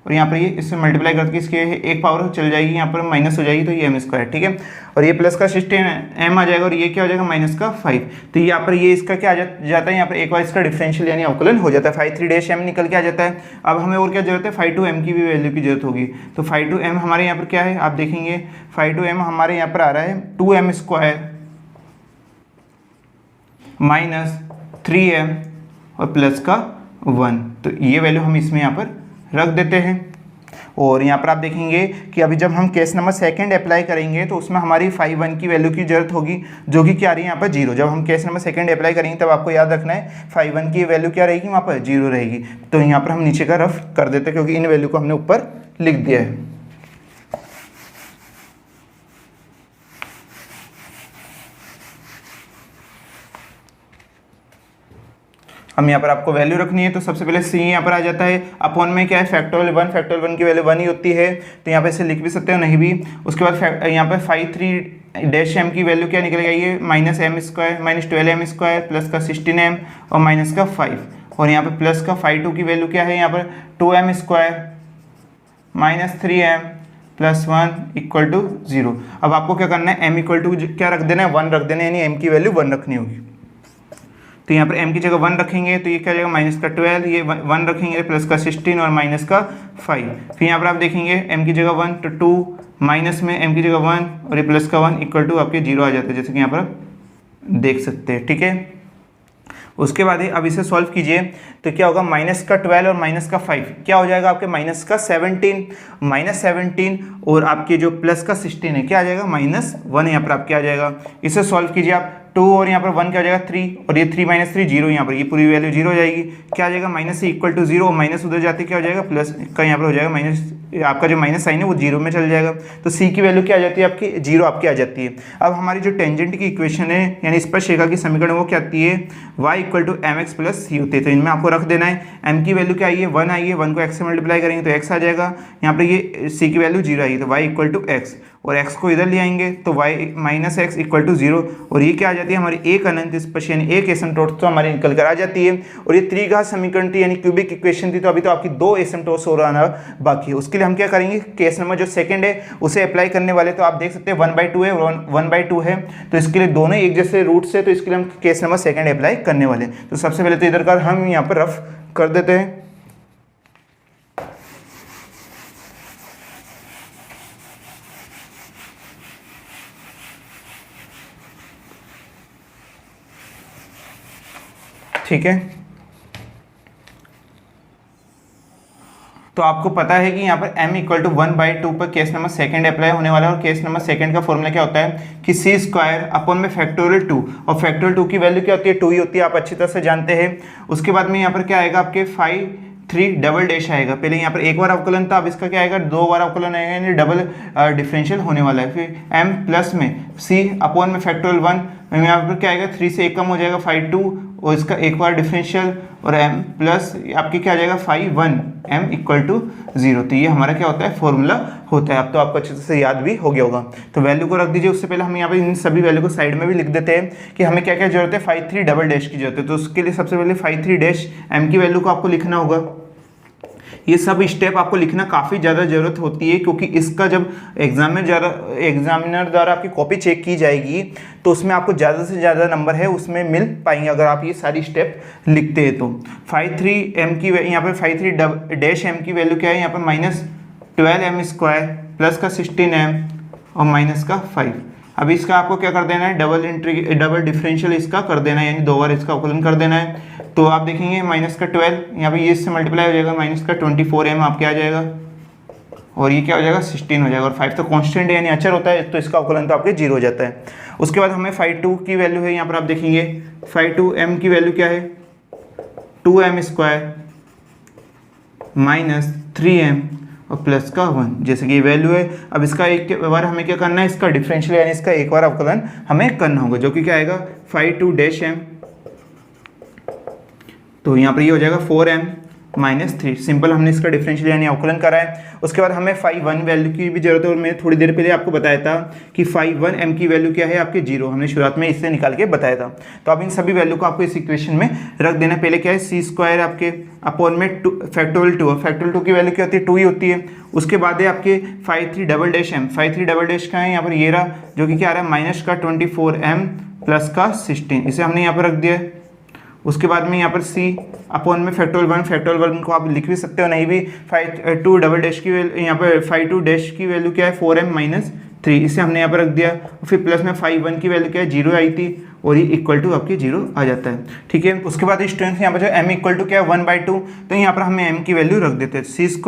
[SPEAKER 1] और यहाँ पर ये इससे मल्टीप्लाई करके इसके एक पावर चल जाएगी, यहाँ पर माइनस हो जाएगी तो ये m²। ठीक है, और ये प्लस का 16m आ जाएगा और ये क्या हो जाएगा माइनस का 5। तो यहाँ पर ये इसका क्या आ जाता है, यहाँ पर एक बार इसका डिफरेंशियल यानी अवकलन हो जाता है, 5/3m निकल के आ जाता है। अब हमें और क्या जरूरत है, 5/2m की भी वैल्यू की जरूरत होगी। तो 5/2m हमारे यहाँ पर क्या है, आप देखेंगे 5/2m हमारे यहाँ पर आ रहा है 2m² माइनस 3m और प्लस का 1। तो ये वैल्यू हम इसमें यहाँ पर रख देते हैं। और यहाँ पर आप देखेंगे कि अभी जब हम केस नंबर सेकंड अप्लाई करेंगे तो उसमें हमारी फाई 1 की वैल्यू की जरूरत होगी, जो कि क्या आ रही है यहाँ पर 0। जब हम केस नंबर सेकंड अप्लाई करेंगे तब आपको याद रखना है फाई 1 की वैल्यू क्या रहेगी, वहाँ पर 0 रहेगी। तो यहाँ पर हम नीचे का रफ कर देते हैं क्योंकि इन वैल्यू को हमने ऊपर लिख दिया है। हम यहाँ पर आपको वैल्यू रखनी है तो सबसे पहले सी यहाँ पर आ जाता है, अपॉन में क्या है फैक्टोरियल 1, फैक्टोरियल 1 की वैल्यू 1 ही होती है, तो यहाँ पे इसे लिख भी सकते हो नहीं भी। उसके बाद यहाँ पर फाई 3 डैश एम की वैल्यू क्या निकल गई है, minus m square minus 12m square plus का 16m और माइनस का 5, और यहाँ पर प्लस का फाई 2 की वैल्यू क्या है, यहाँ पर 2m square minus 3m plus 1 equal to 0। अब आपको क्या करना है, m इक्वल टू क्या रख देना है, 1 रख देना है, यानी m की वैल्यू 1 रखनी होगी। तो यहाँ पर m की जगह 1 रखेंगे तो ये क्या जाएगा माइनस का 12, ये 1 रखेंगे प्लस का 16 और माइनस का 5। फिर यहाँ पर आप देखेंगे m की जगह 1 तो 2 माइनस में m की जगह 1 और ये प्लस का 1 इक्वल टू आपके 0 आ जाता है, जैसे कि यहाँ पर आप देख सकते हैं। ठीक है, उसके बाद अब इसे सॉल्व कीजिए तो क्या होगा, माइनस का 12 और माइनस का 5 क्या हो जाएगा आपके माइनस का 17 माइनस 17 और आपके जो प्लस का 16 है क्या आ जाएगा माइनस 1 यहाँ पर आपके आ जाएगा। इसे सॉल्व कीजिए आप, 2 और यहाँ पर 1 क्या हो जाएगा 3 और ये 3 माइनस 3 0, यहाँ पर ये पूरी वैल्यू 0 हो जाएगी। क्या आ जाएगा माइनस से इक्वल टू 0, माइनस उधर जाते क्या हो जाएगा प्लस का यहाँ पर हो जाएगा माइनस, आपका जो माइनस साइन है वो 0 में चल जाएगा। तो सी की वैल्यू क्या आ जाती है आपकी 0 आपकी आ जाती है। अब हमारी जो टेंजेंट की इक्वेशन है यानी स्पर्शरेखा की समीकरण वो क्या आती है, y equal to m x plus c होती है। तो इनमें आपको रख देना है, m की वैल्यू क्या आई है 1 आई है, 1 को x से मल्टीप्लाई करेंगे तो x आ जाएगा, यहाँ पर ये c की वैल्यू 0 आई है तो y इक्वल टू एक्स, और x को इधर ले आएंगे तो y minus x equal to 0, और ये क्या आ जाती है हमारी एक अनंत स्पर्श यानी एक एसिम्प्टोट तो हमारी निकल कर आ जाती है। और ये त्रिघात समीकरण थी यानी क्यूबिक इक्वेशन थी, तो अभी तो आपकी 2 एसिम्प्टोट्स हो रहा बाकी है। उसके लिए हम क्या करेंगे, केस नंबर जो सेकंड है उसे अप्लाई करने वाले, तो आप देख सकते हैं 1/2 है 1/2 है, तो इसके लिए दोनों एक जैसे रूट्स है, तो इसके लिए हम केस नंबर सेकंड अप्लाई करने वाले। तो सबसे पहले तो इधर का हम यहाँ पर रफ कर देते हैं। ठीक है, तो आपको पता है कि यहाँ पर m इक्वल टू 1/2 पर केस नंबर सेकंड अप्लाई होने वाला है, और केस नंबर सेकंड का फॉर्मूला क्या होता है कि c स्क्वायर अपॉन में फैक्टोरियल 2, और फैक्टोरियल 2 की वैल्यू क्या होती है 2 ही होती है, आप अच्छी तरह से जानते हैं। उसके बाद में यहाँ पर क्या आएगा आपके फाई 3 डबल डैश आएगा, पहले यहाँ पर एक बार अवकलन था, अब इसका क्या आएगा 2 बार अवकलन आएगा यानी डबल डिफरेंशियल होने वाला है। फिर m प्लस में c अपॉन में फैक्टोरियल 1, यहाँ पर क्या आएगा 3 से 1 कम हो जाएगा फाई 2 और इसका एक बार डिफरेंशियल, और m प्लस आपके क्या आ जाएगा फाई 1 m इक्वल टू 0। तो ये हमारा क्या होता है फॉर्मूला होता है। अब तो आपको अच्छे से याद भी हो गया होगा, तो वैल्यू को रख दीजिए। उससे पहले हम यहाँ पे इन सभी वैल्यू को साइड में भी लिख देते हैं कि हमें क्या क्या जरूरत है, फाई 3 डबल डैश की जरूरत है। तो उसके लिए सबसे पहले फाई 3 डैश m की वैल्यू को आपको लिखना होगा। ये सब स्टेप आपको लिखना काफ़ी ज़्यादा ज़रूरत होती है, क्योंकि इसका जब एग्जामिनर द्वारा आपकी कॉपी चेक की जाएगी तो उसमें आपको ज़्यादा से ज़्यादा नंबर है उसमें मिल पाएंगे अगर आप ये सारी स्टेप लिखते हैं। तो फाई 3m की यहाँ पर फाई 3 डैश m की वैल्यू क्या है, यहाँ पर माइनस 12m स्क्वायर प्लस का 16m और माइनस का 5। अभी इसका आपको क्या कर देना है, डबल डिफरेंशियल इसका कर देना है, यानी 2 बार इसका अवकलन कर देना है। तो आप देखेंगे माइनस का 12 यहाँ पे ये इससे मल्टीप्लाई हो जाएगा, माइनस का 24m आपके आ जाएगा, और ये क्या हो जाएगा 16 हो जाएगा, और 5 तो कांस्टेंट है यानी अचर होता है, तो इसका अवकलन तो आपके 0 हो जाता है। उसके बाद हमें फाई 2 की वैल्यू है, यहाँ पर आप देखेंगे फाई 2m की वैल्यू क्या है 2m स्क्वायर माइनस 3m और प्लस का 1, जैसे कि ये वैल्यू है। अब इसका एक बार हमें क्या करना है, इसका डिफरेंशियल यानी इसका एक बार अवकलन हमें करना होगा, जो कि क्या आएगा फाई 2 डैश m, तो यहाँ पर ये हो जाएगा 4m माइनस 3। सिंपल हमने इसका डिफरेंशियल यानी अवकलन करा है। उसके बाद हमें फाई 1 वैल्यू की भी जरूरत है, और मैंने थोड़ी देर पहले आपको बताया था कि फाई 1m की वैल्यू क्या है आपके 0, हमने शुरुआत में इससे निकाल के बताया था। तो अब इन सभी वैल्यू को आपको इस इक्वेशन में रख देना। पहले क्या है c स्क्वायर आपके अपॉन में फैक्टोरियल 2, फैक्टोरियल 2 की वैल्यू क्या होती है 2 ही होती है। उसके बाद है आपके phi 3 double dash m, phi 3 double dash का है यहाँ पर ये रहा, जो कि क्या आ रहा है माइनस का 24m प्लस का 16, इसे हमने यहाँ पर रख दिया है। उसके बाद में यहाँ पर c अपॉन में फैक्टोरियल 1 को आप लिख भी सकते हो, नहीं भी फाई 2 डबल डैश की वैल्यू, यहाँ पर फाई 2 डैश की वैल्यू क्या है 4m माइनस 3, इसे हमने यहाँ पर रख दिया। फिर प्लस में 5 1 की वैल्यू क्या है 0 आई थी और ये इक्वल टू आपकी 0 आ जाता है। ठीक है, उसके बाद स्टूडेंट्स यहाँ पर जो m इक्वल टू क्या है 1/2, तो यहाँ पर हमें m की वैल्यू रख देते हैं c² -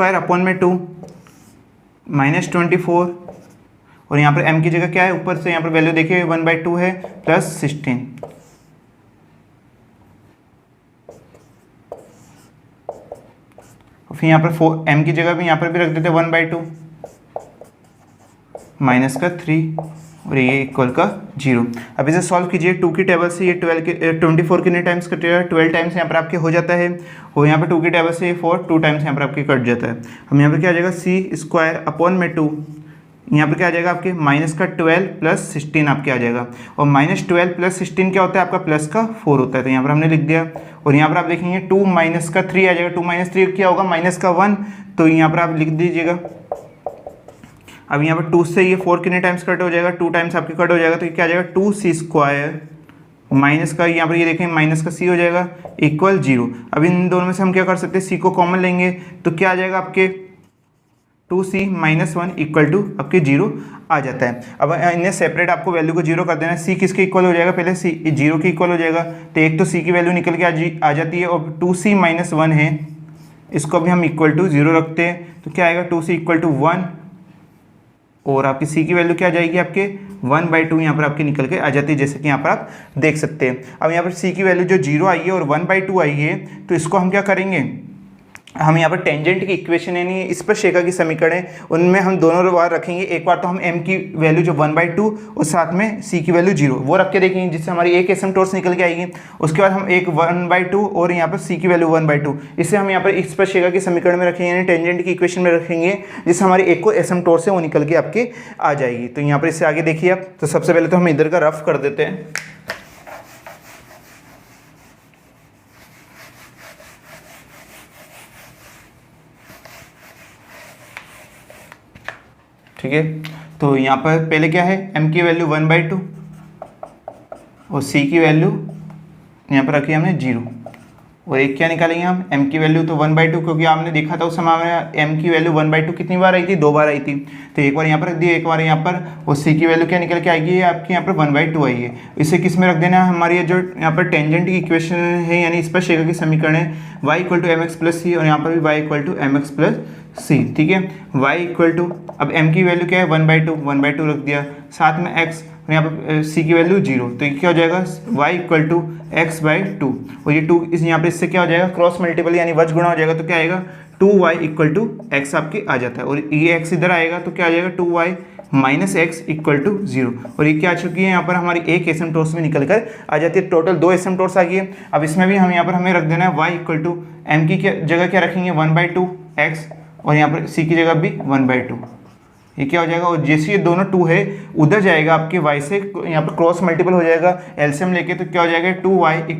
[SPEAKER 1] 24 और यहाँ पर m की जगह क्या है ऊपर से यहाँ पर वैल्यू देखिए 1/2 है प्लस 16। फिर यहाँ पर m की जगह भी यहाँ पर भी रख देते 1/2 माइनस का 3 और ये इक्वल का 0। अब इसे सॉल्व कीजिए 2 की टेबल से ये 24 कितने टाइम्स कटेगा 12 टाइम्स यहाँ पर आपके हो जाता है और यहाँ पर 2 की टेबल से ये 4 2 टाइम्स यहाँ पर आपके कट जाता है। हम यहाँ पर क्या आ जाएगा c² 2 यहाँ पर क्या आ जाएगा आपके माइनस का 12 प्लस 16 आपके आ जाएगा और -12 प्लस 16 क्या होता है आपका प्लस का 4 होता है, तो यहाँ पर हमने लिख दिया। और यहाँ पर आप देखेंगे 2 माइनस का 3 आ जाएगा, 2 माइनस 3 क्या होगा माइनस का 1, तो यहाँ पर आप लिख दीजिएगा। अब यहाँ पर 2 से ये 4 कितने टाइम्स कट हो जाएगा 2 टाइम्स आपके कट हो जाएगा, तो ये क्या आ जाएगा 2c² माइनस का यहाँ पर ये देखें माइनस का c हो जाएगा इक्वल 0। अब इन दोनों में से हम क्या कर सकते हैं c को कॉमन लेंगे तो क्या आ जाएगा आपके 2c - 1 इक्वल टू आपके 0 आ जाता है। अब इन्हें सेपरेट आपको वैल्यू को 0 कर देना है। c किसके इक्वल हो जाएगा पहले c 0 के इक्वल हो जाएगा, तो एक तो c की वैल्यू निकल के आ जाती है और 2c - 1 है इसको अभी हम इक्वल टू 0 रखते हैं तो क्या आएगा 2c इक्वल टू 1 और आपकी c की वैल्यू क्या आ जाएगी आपके 1/2 यहाँ पर आपकी निकल के आ जाती है, जैसे कि यहाँ पर आप देख सकते हैं। अब यहाँ पर c की वैल्यू जो 0 आई है और 1/2 आई है तो इसको हम क्या करेंगे, हम यहाँ पर टेंजेंट की इक्वेशन यानी स्पर्शरेखा की समीकरण है उनमें हम दोनों बार रखेंगे। एक बार तो हम m की वैल्यू जो 1/2 और साथ में c की वैल्यू 0 वो रख के देखेंगे जिससे हमारी एक एसिम्पटोट्स निकल के आएगी। उसके बाद हम एक 1/2 और यहाँ पर c की वैल्यू 1/2 इसे हम यहाँ पर स्पर्शरेखा की समीकरण में रखेंगे यानी टेंजेंट की इक्वेशन में रखेंगे जिससे हमारी एक को एसिम्पटोट्स है वो निकल के आपके आ जाएगी। तो यहाँ पर इससे आगे देखिए आप, तो सबसे पहले तो हम इधर का रफ कर देते हैं। ठीक है, तो यहाँ पर पहले क्या है m की वैल्यू 1/2 और c की वैल्यू यहाँ पर रखी हमने 0 और एक क्या निकालेंगे हम m की वैल्यू तो 1/2 क्योंकि आपने देखा था उस समय में m की वैल्यू 1/2 कितनी बार आई थी 2 बार आई थी, तो एक बार यहाँ पर रख दिया एक बार यहाँ पर, और c की वैल्यू क्या निकल के आएगी आपकी यहाँ पर 1/2 आई है। इसे किस में रख देना है, हमारी जो यहाँ पर टेंजेंट की इक्वेशन है यानी स्पर्शरेखा की समीकरण है y = mx + c और यहाँ पर भी y = mx + c। ठीक है, y = अब m की वैल्यू क्या है 1/2 रख दिया, साथ में x और यहाँ पर c की वैल्यू 0, तो ये क्या हो जाएगा y = x/2 और ये 2 इस यहाँ पर इससे क्या हो जाएगा क्रॉस मल्टीपल यानी वज गुणा हो जाएगा, तो क्या आएगा 2y = x आपके आ जाता है और ये x इधर आएगा तो क्या आ जाएगा 2y - x = 0 और ये क्या आ चुकी है यहाँ पर हमारी एक एसिम्पटोट्स में निकल कर आ जाती है। टोटल 2 एसिम्पटोट्स आ गई है। अब इसमें भी हम यहाँ पर हमें रख देना है y = m की जगह क्या रखेंगे 1/2 x और यहाँ पर c की जगह भी 1/2, ये क्या हो जाएगा और जैसे ये दोनों 2 है उधर जाएगा आपके y से यहाँ पर क्रॉस मल्टीपल हो जाएगा एलसीएम लेके, तो क्या हो जाएगा 2y =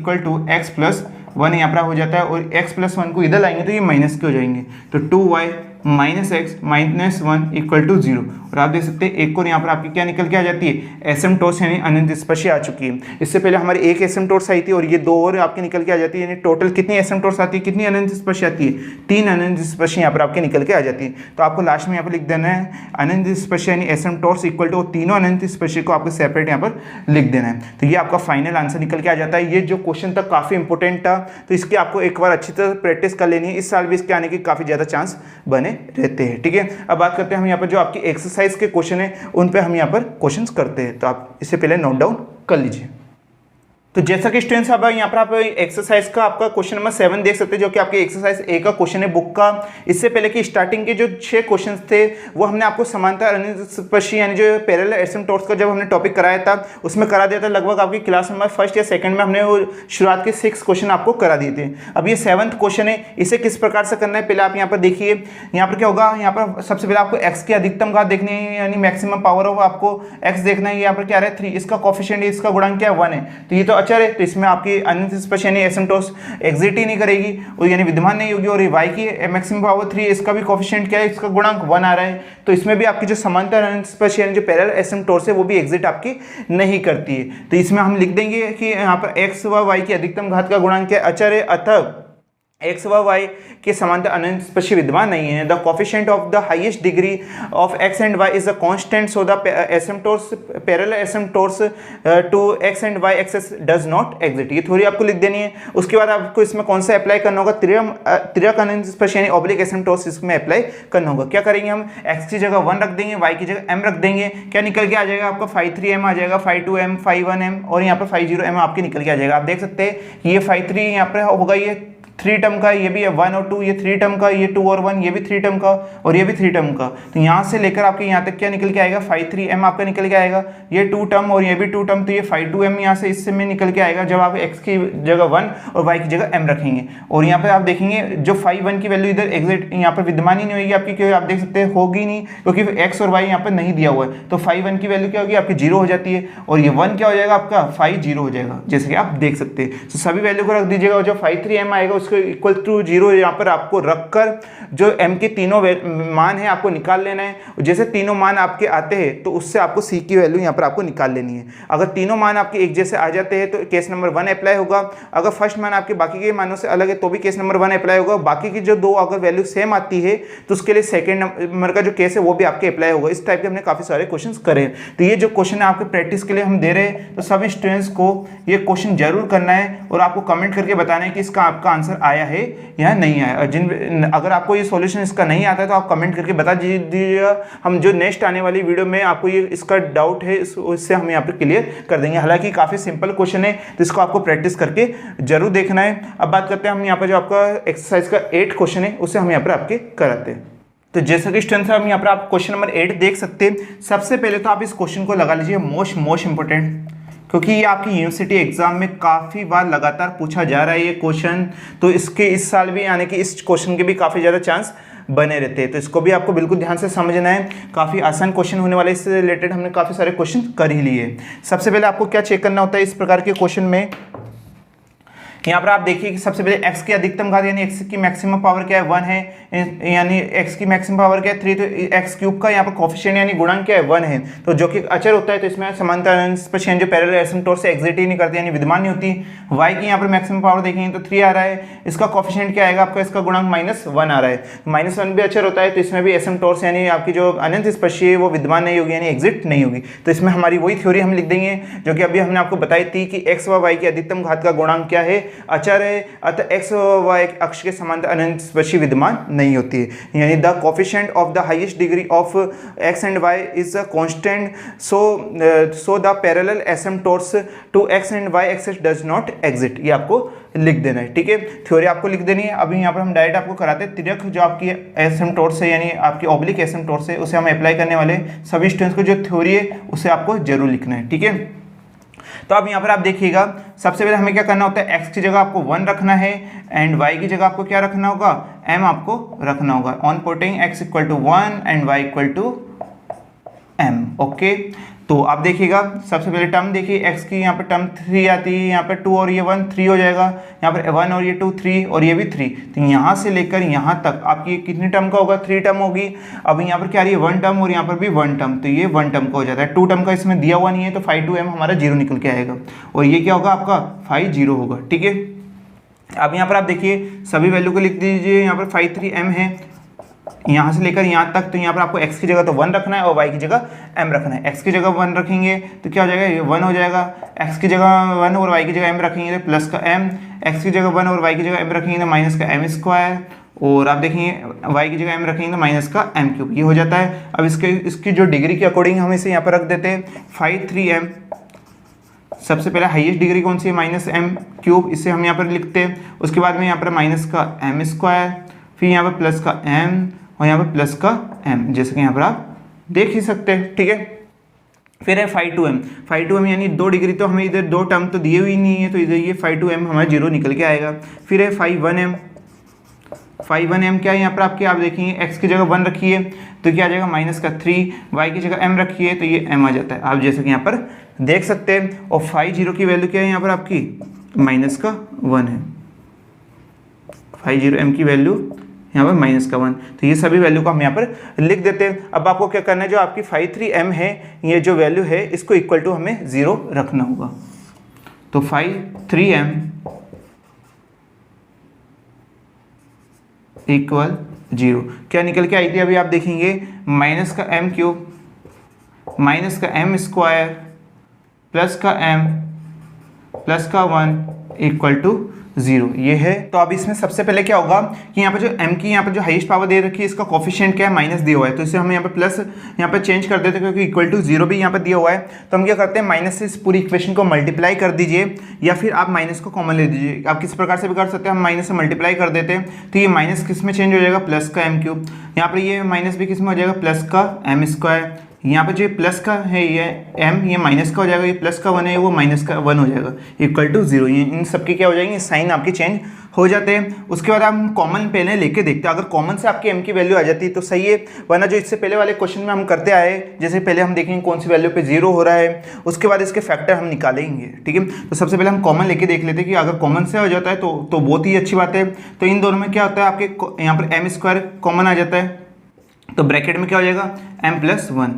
[SPEAKER 1] x + 1 यहाँ पर हो जाता है और x + 1 को इधर लाएंगे तो ये माइनस के हो जाएंगे, तो 2y - x - 1 = 0 और आप देख सकते हैं एक और यहाँ पर आपकी क्या निकल के आ जाती है एसिम्पटोट्स यानी अनंत स्पर्शी आ चुकी है। इससे पहले हमारी एक एसिम्पटोट्स आई थी और ये 2 और आपके निकल के आ जाती है, यानी टोटल कितनी एसिम्पटोट्स आती है कितनी अनंत स्पर्शी आती है 3 अनंत स्पर्शी यहाँ पर आपके निकल के आ जाती है। तो आपको लास्ट में यहाँ पर लिख देना है अनंत स्पर्शी यानी एसिम्पटोट्स इक्वल टू तीनों अनंत स्पर्शी को आपको सेपरेट यहाँ पर लिख देना है। तो ये आपका फाइनल आंसर निकल के आ जाता है। ये जो क्वेश्चन था काफ़ी इंपॉर्टेंट था, तो इसकी आपको एक बार अच्छी तरह प्रैक्टिस कर लेनी है, इस साल भी इसके आने के काफ़ी ज़्यादा चांस बने रहते हैं। ठीक है, अब बात करते हैं हम यहाँ पर जो आपकी एक्सरसाइज के क्वेश्चन है उन पे हम यहाँ पर क्वेश्चंस करते हैं, तो आप इससे पहले नोट डाउन कर लीजिए। तो जैसा कि स्टूडेंट्स अब यहाँ पर आप एक्सरसाइज का आपका क्वेश्चन नंबर 7 देख सकते हैं जो कि आपके एक्सरसाइज ए का क्वेश्चन है बुक का। इससे पहले कि स्टार्टिंग के जो 6 क्वेश्चंस थे वो हमने आपको समांतर अनंत स्पर्शी यानी जो पैरेलल एसिम्पटोट्स का जब हमने टॉपिक कराया था उसमें करा दिया था, लगभग आपकी क्लास नंबर 1 या 2 में हमने वो शुरुआत के 6 क्वेश्चन आपको करा दिए थे। अब ये 7th क्वेश्चन है, इसे किस प्रकार से करना है पहले आप यहाँ पर देखिए। यहाँ पर क्या होगा, यहाँ पर सबसे पहले आपको एक्स की अधिकतम घात देखनी है यानी मैक्सिमम पावर ऑफ आपको एक्स देखना है। यहाँ पर क्या है 3, इसका कोफिशिएंट इसका गुणांक क्या है 1 है, तो ये तो अचर है, तो इसमें आपकी अनंत स्पर्श यानी एसिम्पटोट्स एग्जिट ही नहीं करेगी और यानी विद्यमान नहीं होगी। और y की मैक्सिमम पावर 3 इसका भी कोफिशिएंट क्या है, इसका गुणांक 1 आ रहा है, तो इसमें भी आपकी जो समांतर अनंत स्पर्श यानी जो पैरेलल एसिम्पटोट्स है वो भी एग्जिट आपकी नहीं करती है। तो इसमें हम लिख देंगे कि यहाँ पर x व y की अधिकतम घात का गुणांक क्या अचर है, अतः एक्स व वाई के समांतर अनंत स्पर्शी विद्यमान नहीं है। The coefficient of the highest degree of x and y is a constant, so the asymptotes parallel asymptotes to x and y axes does not exist. ये थ्योरी आपको लिख देनी है। उसके बाद आपको इसमें कौन सा अप्लाई करना होगा, त्रियक अनंत स्पर्शी यानी ऑब्लिक एसिम्पटोट्स इसमें अप्लाई करना होगा। क्या करेंगे हम, एक्स की जगह 1 रख देंगे, वाई की जगह m रख देंगे। क्या निकल के आ जाएगा आपका, phi 3m आ जाएगा, phi 2m, phi 1m और यहाँ पर phi 0m आपके निकल के आ जाएगा। आप देख सकते हैं ये phi 3 यहाँ पर होगा, ये 3 टर्म का, ये भी है 1 और 2, ये 3 टर्म का, ये 2 और 1, ये भी 3 टर्म का और ये भी 3 टर्म का। तो यहाँ से लेकर आपके यहाँ तक क्या निकल के आएगा, phi 3m आपका निकल के आएगा, ये 2 टर्म और ये भी 2 टर्म, तो ये phi 2m यहाँ से इससे में निकल के आएगा जब आप x की जगह 1 और y की जगह m रखेंगे। और यहाँ पे आप देखेंगे जो phi 1 की वैल्यू इधर एग्जिट यहाँ पर विद्यमान ही नहीं होगी आपकी, क्योंकि आप देख सकते हैं होगी नहीं, क्योंकि x और y यहाँ पर नहीं दिया हुआ है। तो phi 1 की वैल्यू क्या होगी आपकी 0 हो जाती है और ये 1 क्या हो जाएगा आपका phi 0 हो जाएगा, जैसे कि आप देख सकते हैं। तो सभी वैल्यू को रख दीजिएगा और जो phi 3m आएगा उसको इक्वल टू 0 यहाँ पर आपको रखकर जो m के तीनों मान है आपको निकाल लेना है। जैसे तीनों मान आपके आते हैं तो उससे आपको c की वैल्यू यहाँ पर आपको निकाल लेनी है। अगर तीनों मान आपके एक जैसे आ जाते हैं तो केस नंबर 1 अप्लाई होगा। अगर फर्स्ट मान आपके बाकी के मानों से अलग है तो भी केस नंबर 1 अप्लाई होगा। बाकी की जो दो अगर वैल्यू सेम आती है तो उसके लिए सेकेंड नंबर का जो केस है वो भी आपके अप्लाई होगा। इस टाइप के हमने काफ़ी सारे क्वेश्चन करे हैं। तो ये जो क्वेश्चन है आपके प्रैक्टिस के लिए हम दे रहे हैं, तो सभी स्टूडेंट्स को ये क्वेश्चन जरूर करना है और आपको कमेंट करके बताना है कि इसका आपका आंसर आया है या नहीं आया। अगर आपको ये सॉल्यूशन इसका नहीं आता है तो आप कमेंट करके बता दीजिएगा। हम जो नेक्स्ट आने वाली वीडियो में आपको ये इसका डाउट है इससे हम यहाँ पे क्लियर कर देंगे। हालांकि काफ़ी सिंपल क्वेश्चन है तो इसको आपको प्रैक्टिस करके जरूर देखना है। अब बात करते हैं हम यहाँ पर जो आपका एक्सरसाइज का 8 क्वेश्चन है उसे हम यहाँ पर आपके कराते हैं। तो जैसा कि स्टूडेंट्स हम यहाँ पर आप क्वेश्चन नंबर 8 देख सकते हैं। सबसे पहले तो आप इस क्वेश्चन को लगा लीजिए मोस्ट इंपोर्टेंट, क्योंकि ये आपकी यूनिवर्सिटी एग्जाम में काफ़ी बार लगातार पूछा जा रहा है ये क्वेश्चन। तो इसके इस साल भी यानी कि इस क्वेश्चन के भी काफ़ी ज़्यादा चांस बने रहते हैं। तो इसको भी आपको बिल्कुल ध्यान से समझना है। काफ़ी आसान क्वेश्चन होने वाले, इससे रिलेटेड हमने काफ़ी सारे क्वेश्चन कर ही लिए। सबसे पहले आपको क्या चेक करना होता है इस प्रकार के क्वेश्चन में, यहाँ पर आप देखिए कि सबसे पहले x की अधिकतम घात यानी x की मैक्सिमम पावर क्या है 1 है, यानी x की मैक्सिमम पावर क्या है 3, तो x क्यूब का यहाँ पर कोफिशिएंट यानी गुणांक क्या है 1 है। तो जो कि अचर होता है तो इसमें समांतर अनंत स्पर्शी जो पैरेलल एसिम्पटोट से एग्जिट ही नहीं करती यानी विद्यमान नहीं होती। y की यहाँ पर मैक्सिमम पावर देखेंगे तो 3 आ रहा है, इसका कोफिशिएंट क्या आएगा आपका, इसका गुणांक -1 आ रहा है। -1 भी अचर होता है तो इसमें भी एसिम्पटोट यानी आपकी जो अनंत स्पर्शी है वो विद्यमान नहीं होगी यानी एग्जिट नहीं होगी। तो इसमें हमारी वही थ्योरी हम लिख देंगे जो कि अभी हमने आपको बताई थी कि x व y की अधिकतम घात का गुणांक क्या है, अचर है, अतः x व y अक्ष के समांतर अनंत स्पर्शी विद्यमान नहीं होती है। यानी the coefficient of the highest degree of x and y is a constant, so the parallel asymptotes to x and y axis does not exist. ये आपको लिख देना है, ठीक है। थ्योरी आपको लिख देनी है। अभी यहाँ पर हम डायरेक्ट आपको कराते हैं तिर्यक जो आपकी एसिम्पटोट्स है यानी आपकी ऑब्लिक एसिम्पटोट्स है उसे हम अप्लाई करने वाले। सभी स्टूडेंट्स को जो थ्योरी है उसे आपको जरूर लिखना है, ठीक है। तो अब यहाँ पर आप देखिएगा सबसे पहले हमें क्या करना होता है, x की जगह आपको 1 रखना है एंड y की जगह आपको क्या रखना होगा, m आपको रखना होगा। On putting x equal to 1 and y equal to m, okay. तो आप देखिएगा सबसे पहले टर्म देखिए, x की यहाँ पर टर्म 3 आती है, यहाँ पर 2 और ये 1 3 हो जाएगा, यहाँ पर 1 और ये 2 3 और ये भी 3। तो यहाँ से लेकर यहाँ तक आपकी कितनी टर्म का होगा, 3 टर्म होगी। अब यहाँ पर क्या आ रही है 1 टर्म और यहाँ पर भी 1 टर्म, तो ये 1 टर्म का हो जाता है। 2 टर्म का इसमें दिया हुआ नहीं है तो phi 2m हमारा 0 निकल के आएगा और ये क्या होगा आपका phi 0 होगा, ठीक है। अब यहाँ पर आप देखिए सभी वैल्यू को लिख दीजिए। यहाँ पर phi 3m है यहाँ से लेकर यहाँ तक, तो यहाँ पर आपको x की जगह तो 1 रखना है और y की जगह m रखना है। x की जगह 1 रखेंगे तो क्या हो जाएगा, ये 1 हो जाएगा। x की जगह 1 और y की जगह m रखेंगे तो प्लस का m, x की जगह 1 और y की जगह m रखेंगे तो माइनस का m स्क्वायर, और आप देखेंगे y की जगह m रखेंगे तो माइनस का m क्यूब, ये हो जाता है। अब इसकी जो डिग्री के अकॉर्डिंग हम इसे यहाँ पर रख देते हैं phi 3m। सबसे पहले हाईएस्ट डिग्री कौन सी है, -m क्यूब, इसे हम यहाँ पर लिखते हैं। उसके बाद में यहाँ पर माइनस का m स्क्वायर, फिर यहाँ पर प्लस का m और यहाँ पर प्लस का m, जैसे कि यहाँ पर आप देख ही सकते हैं, ठीक है। फिर है phi 2m। phi 2m यानी 2 डिग्री, तो हमें इधर 2 टर्म तो दिए हुई नहीं है तो इधर ये phi 2m हमारा 0 निकल के आएगा। फिर है phi 1m। phi 1m क्या है यहाँ पर आपके, आप देखेंगे x की जगह 1 रखिए तो क्या आ जाएगा -3, y की जगह m रखिए तो ये m आ जाता है, आप जैसे कि यहाँ पर देख सकते हैं। और phi 0 की वैल्यू क्या है यहाँ पर आपकी -1 है। phi 0m की वैल्यू यहाँ पर -1, तो ये सभी वैल्यू को हम यहाँ पर लिख देते हैं। अब आपको क्या करना है, जो आपकी phi 3m है ये जो वैल्यू है इसको इक्वल टू हमें 0 रखना होगा। तो phi 3m इक्वल 0। क्या निकल के आई थी अभी आप देखेंगे, माइनस का m क्यूब माइनस का m स्क्वायर प्लस का m प्लस का 1 इक्वल टू 0, ये है। तो अब इसमें सबसे पहले क्या होगा कि यहाँ पर जो m की यहाँ पर जो हाईएस्ट पावर दे रखी है, इसका कोफिशिएंट क्या है, माइनस दिया हुआ है, तो इसे हम यहाँ पर प्लस यहाँ पर चेंज कर देते हैं, क्योंकि इक्वल टू 0 भी यहाँ पर दिया हुआ है। तो हम क्या करते हैं, माइनस से इस पूरी इक्वेशन को मल्टीप्लाई कर दीजिए, या फिर आप माइनस को कॉमन ले दीजिए, आप किस प्रकार से भी कर सकते हैं। हम माइनस से मल्टीप्लाई कर देते हैं, तो ये माइनस किस में चेंज हो जाएगा, प्लस का m क्यूब, यहाँ पर ये माइनस भी किस में हो जाएगा, प्लस का m स्क्वायर, यहाँ पे जो प्लस का है ये m, ये माइनस का हो जाएगा, ये प्लस का 1 है वो माइनस का 1 हो जाएगा, इक्वल टू 0। ये इन सब के क्या हो जाएंगे, साइन आपके चेंज हो जाते हैं। उसके बाद हम कॉमन पहले लेके देखते हैं, अगर कॉमन से आपकी m की वैल्यू आ जाती है तो सही है, वरना जो इससे पहले वाले क्वेश्चन में हम करते आए, जैसे पहले हम देखेंगे कौन सी वैल्यू पे 0 हो रहा है, उसके बाद इसके फैक्टर हम निकालेंगे, ठीक है। तो सबसे पहले हम कॉमन लेके देख लेते हैं कि अगर कॉमन से हो जाता है तो बहुत ही अच्छी बात है। तो इन दोनों में क्या होता है, आपके यहाँ पर m स्क्वायर कॉमन आ जाता है, तो ब्रैकेट में क्या हो जाएगा, m प्लस 1,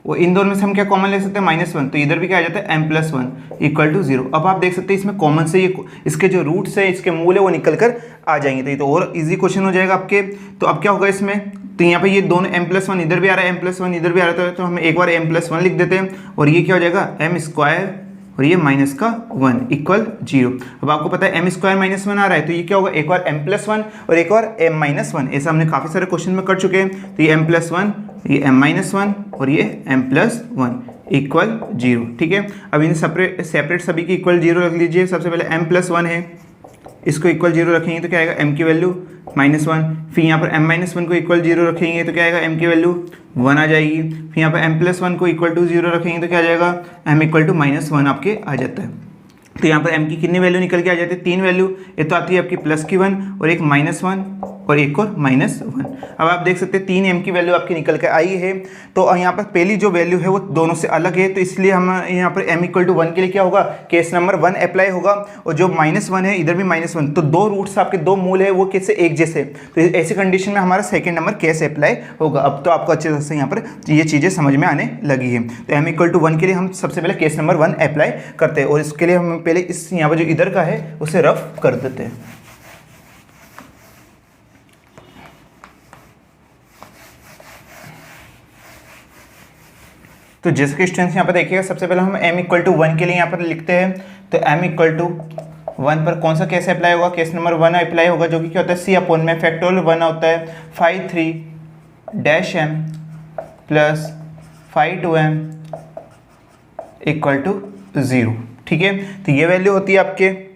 [SPEAKER 1] वो इन दोनों में से हम क्या कॉमन ले सकते हैं, -1, तो इधर भी क्या आ जाता है m प्लस 1 इक्वल टू 0। अब आप देख सकते हैं इसमें कॉमन से ये इसके जो रूट्स है, इसके मूल है वो निकल कर आ जाएंगे, तो ये तो और इजी क्वेश्चन हो जाएगा आपके। तो अब क्या होगा इसमें, तो यहाँ पे ये दोनों m प्लस 1 इधर भी आ रहा है, m प्लस 1 इधर भी आ रहा है, तो हम एक बार m प्लस 1 लिख देते हैं, और ये क्या हो जाएगा, m स्क्वायर और ये माइनस का 1 इक्वल 0। अब आपको पता है m स्क्वायर माइनस 1 आ रहा है, तो ये क्या होगा, एक बार m प्लस 1 और एक बार m माइनस 1, ऐसा हमने काफ़ी सारे क्वेश्चन में कर चुके हैं। तो ये m प्लस 1, ये m माइनस 1 और ये m प्लस 1 इक्वल 0, ठीक है। अब इन सेपरेट सभी की इक्वल 0 रख लीजिए। सबसे पहले m प्लस 1 है, इसको इक्वल 0 रखेंगे तो क्या आएगा, m की वैल्यू -1, फिर यहाँ पर m माइनस 1 को इक्वल 0 रखेंगे तो क्या आएगा, m की वैल्यू 1 आ जाएगी, फिर यहाँ पर m प्लस 1 को इक्वल टू 0 रखेंगे तो क्या आ जाएगा, m इक्वल टू -1 आपके आ जाता है। तो यहाँ पर m की कितनी वैल्यू निकल के आ जाती है, 3 वैल्यू, ये तो आती है आपकी प्लस की 1 और एक -1 और एक और -1। अब आप देख सकते हैं 3 m की वैल्यू आपकी निकल के आई है। तो यहाँ पर पहली जो वैल्यू है वो दोनों से अलग है, तो इसलिए हम यहाँ पर m इक्वल टू 1 के लिए क्या होगा, केस नंबर 1 अप्लाई होगा, और जो -1 है इधर भी -1, तो दो रूट्स आपके दो मूल है वो कैसे एक जैसे, तो ऐसी कंडीशन में हमारा सेकेंड नंबर कैसे अप्लाई होगा। अब तो आपको अच्छे से यहाँ पर ये चीज़ें समझ में आने लगी है। तो m इक्वल टू 1 के लिए हम सबसे पहले केस नंबर 1 अप्लाई करते हैं, और इसके लिए हम पहले इस यहाँ पर जो इधर का है उसे रफ कर देते हैं। तो जैसे कि स्टूडेंट्स यहाँ पर देखिएगा, सबसे पहले हम m इक्वल टू 1 के लिए यहाँ पर लिखते हैं। तो m इक्वल टू 1 पर कौन सा केस अप्लाई होगा, केस नंबर 1 अप्लाई होगा, जो कि क्या होता है, c अपॉन में फैक्टोरियल 1 होता है 5(3) प्लस 5(2m) इक्वल टू 0, ठीक है। तो ये वैल्यू होती है आपके,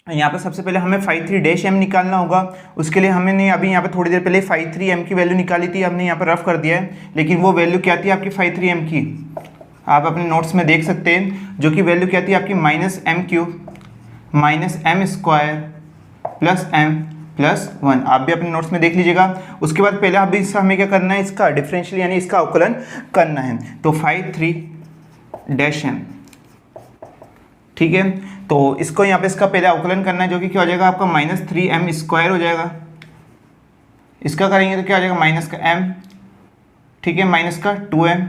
[SPEAKER 1] यहाँ पर सबसे पहले हमें 5(3)m निकालना होगा। उसके लिए हमने अभी यहाँ पर थोड़ी देर पहले 5(3m) की वैल्यू निकाली थी, हमने यहाँ पर रफ कर दिया है, लेकिन वो वैल्यू क्या थी आपकी 5(3m) की, आप अपने नोट्स में देख सकते हैं, जो कि वैल्यू क्या थी आपकी -m³ -m square plus m plus 1। आप भी अपने नोट्स में देख लीजिएगा। उसके बाद पहले अभी इसका हमें क्या करना है, इसका डिफरेंशियल यानी इसका अवकलन करना है। तो 5(3)m, ठीक है। तो इसको यहाँ पे इसका पहले अवकलन करना है, जो कि क्या हो जाएगा आपका -3m स्क्वायर हो जाएगा। इसका करेंगे तो क्या हो जाएगा, माइनस का m, ठीक है, माइनस का 2m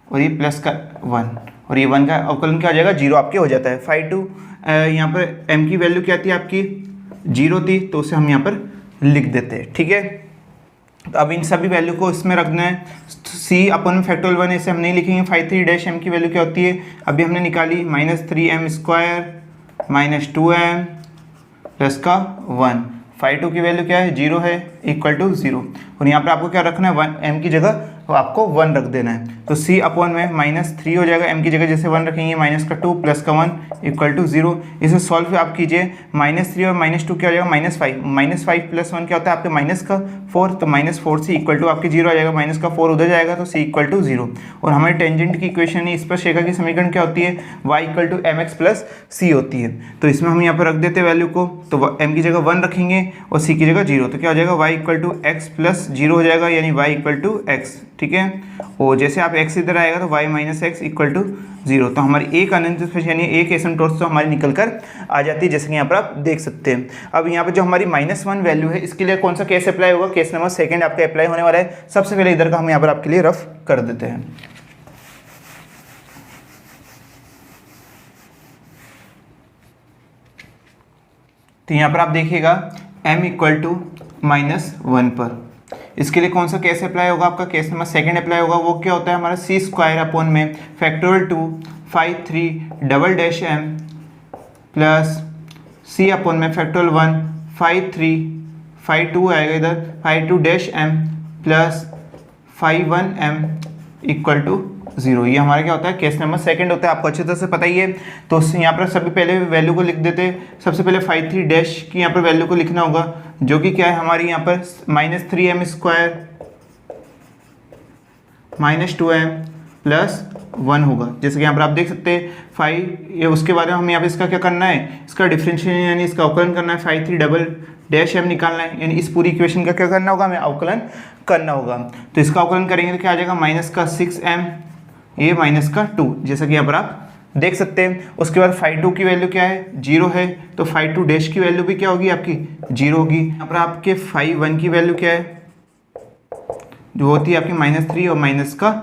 [SPEAKER 1] और ये प्लस का 1, और ये 1 का अवकलन क्या हो जाएगा, 0 आपके हो जाता है। 5(2) यहाँ पर m की वैल्यू क्या थी आपकी, 0 थी, तो उसे हम यहाँ पर लिख देते हैं, ठीक है। तो अब इन सभी वैल्यू को इसमें रखना है। c अपॉन फैक्टोरियल 1 ऐसे हम नहीं लिखेंगे। 5(3)m की वैल्यू क्या होती है, अभी हमने निकाली, -3m स्क्वायर -2m प्लस का 1। 5(2) की वैल्यू क्या है, 0 है, इक्वल टू 0, और यहाँ पर आपको क्या रखना है, 1m की जगह तो आपको 1 रख देना है। तो c अपॉन में -3 हो जाएगा, m की जगह जैसे 1 रखेंगे, -2 प्लस का 1 इक्वल टू 0। इसे सॉल्व आप कीजिए, -3 और -2 क्या हो जाएगा, -5 प्लस 1 क्या होता है आपके -4, तो -4 से इक्वल टू आपके 0 आ जाएगा, -4 उधर जाएगा तो c इक्वल टू 0। और हमारे टेंजेंट की इक्वेशन है, स्पर्शरेखा की समीकरण क्या होती है, y equal to mx plus c होती है। तो इसमें हम यहाँ पर रख देते हैं वैल्यू को, तो m की जगह 1 रखेंगे और c की जगह 0, तो क्या हो जाएगा, y equal to x plus 0 हो जाएगा, यानी y इक्वल टू x, ठीक है। और जैसे आप x इधर आएगा तो y minus x equal to 0, तो हमारी एक अनंत स्पेस यानी एक एसिम्पटोट्स तो हमारी निकल कर आ जाती है, जैसे कि यहाँ पर आप देख सकते हैं। अब यहाँ पर जो हमारी -1 वैल्यू है, इसके लिए कौन सा केस अप्लाई होगा, केस नंबर 2 आपका अप्लाई होने वाला है। सबसे पहले इधर का हम यहाँ पर आपके लिए रफ कर देते हैं। तो यहाँ पर आप देखिएगा m इक्वल टू -1 पर। इसके लिए कौन सा केस अप्लाई होगा, आपका केस नंबर सेकंड अप्लाई होगा। वो क्या होता है हमारा सी स्क्वायर अपॉन में factorial 2 five 3 double dash m plus c upon में फैक्टोरियल 1 फाइव 3 फाइव 2 आएगा इधर five 2 dash m plus five 1 m equal to 0। ये हमारा क्या होता है केस नंबर सेकंड होता है, आपको अच्छी तरह से पता ही है। तो यहाँ पर सभी पहले वैल्यू को लिख देते हैं। सबसे पहले फाइव 3 डैश की यहाँ पर वैल्यू को लिखना होगा, जो कि क्या है हमारी यहाँ पर -3m स्क्वायर -2m प्लस 1 होगा। जैसे कि यहाँ पर आप देख सकते हैं 5 ये उसके बाद में हमें यहाँ पर इसका क्या करना है, इसका डिफरेंशियल यानी इसका अवकलन करना है। 5 3 डबल डैश m निकालना है, यानी इस पूरी इक्वेशन का क्या करना होगा, हमें अवकलन करना होगा। तो इसका अवकलन करेंगे तो क्या आ जाएगा माइनस का 6m ये माइनस का 2, जैसा कि यहाँ पर आप देख सकते हैं। उसके बाद फाइव 2 की वैल्यू क्या है 0 है, तो फाइव 2 डैश की वैल्यू भी क्या होगी आपकी 0 होगी। यहाँ पर आपके फाइव 1 की वैल्यू क्या है, जो होती है आपकी -3 और माइनस का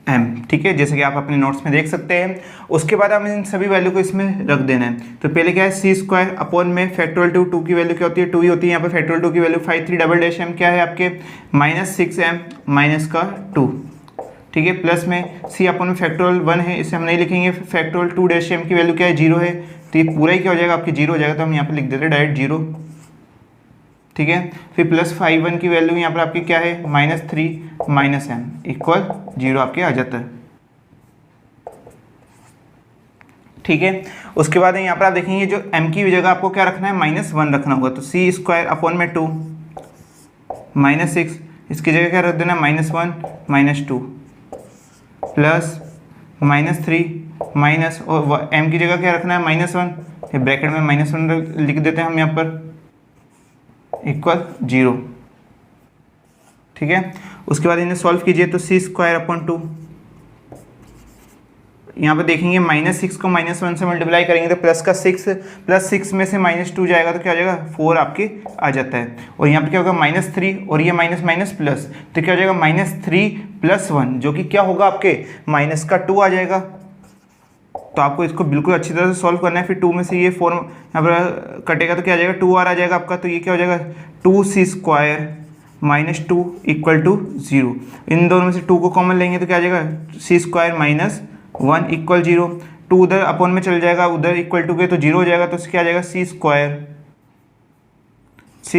[SPEAKER 1] m, ठीक है, जैसे कि आप अपने नोट्स में देख सकते हैं। उसके बाद हमें इन सभी वैल्यू को इसमें रख देना है। तो पहले क्या है सी स्क्वायर अपॉन में फैक्टोरियल 2 की वैल्यू क्या होती है 2 ही होती है। यहाँ पर फैक्टोरियल 2 की value five 3 double dash m क्या है आपके -6m माइनस का 2, ठीक है, प्लस में सी अपॉन में फैक्टोरियल 1 है, इसे हम नहीं लिखेंगे। फैक्टोरियल 2 डैश m की वैल्यू क्या है 0 है, तो ये पूरा ही क्या हो जाएगा आपकी 0 हो जाएगा, तो हम यहाँ पर लिख देते हैं डायरेक्ट 0, ठीक है। फिर प्लस फाइव 1 की वैल्यू यहाँ पर आपकी क्या है -3 माइनस m इक्वल 0 आपके आ जाता है, ठीक है। उसके बाद यहाँ पर आप देखेंगे जो m की जगह आपको क्या रखना है -1 रखना होगा। तो सी स्क्वायर अपॉन में 2 -6 इसकी जगह क्या रख देना -1 -2 प्लस -3 माइनस और m की जगह क्या रखना है -1, ब्रैकेट में -1 लिख देते हैं हम यहाँ पर इक्वल 0, ठीक है। उसके बाद इन्हें सॉल्व कीजिए तो सी स्क्वायर अपॉन 2 यहाँ पर देखेंगे -6 को -1 से मल्टीप्लाई करेंगे तो प्लस का 6 प्लस 6 में से -2 जाएगा तो क्या हो जाएगा 4 आपके आ जाता है। और यहाँ पे क्या होगा -3 और ये माइनस माइनस प्लस, तो क्या हो जाएगा -3 + 1 जो कि क्या होगा आपके माइनस का 2 आ जाएगा। तो आपको इसको बिल्कुल अच्छी तरह से सॉल्व करना है। फिर 2 में से ये 4 यहाँ पर कटेगा तो क्या आ जाएगा 2r आ जाएगा आपका। तो ये क्या हो जाएगा 2c स्क्वायर -2 इक्वल टू 0। इन दोनों में से 2 को कॉमन लेंगे तो क्या आ जाएगा c स्क्वायर -1 इक्वल 0। 2 उधर अपॉन में चल जाएगा, उधर इक्वल टू के तो 0 हो जाएगा। तो क्या आ जाएगा c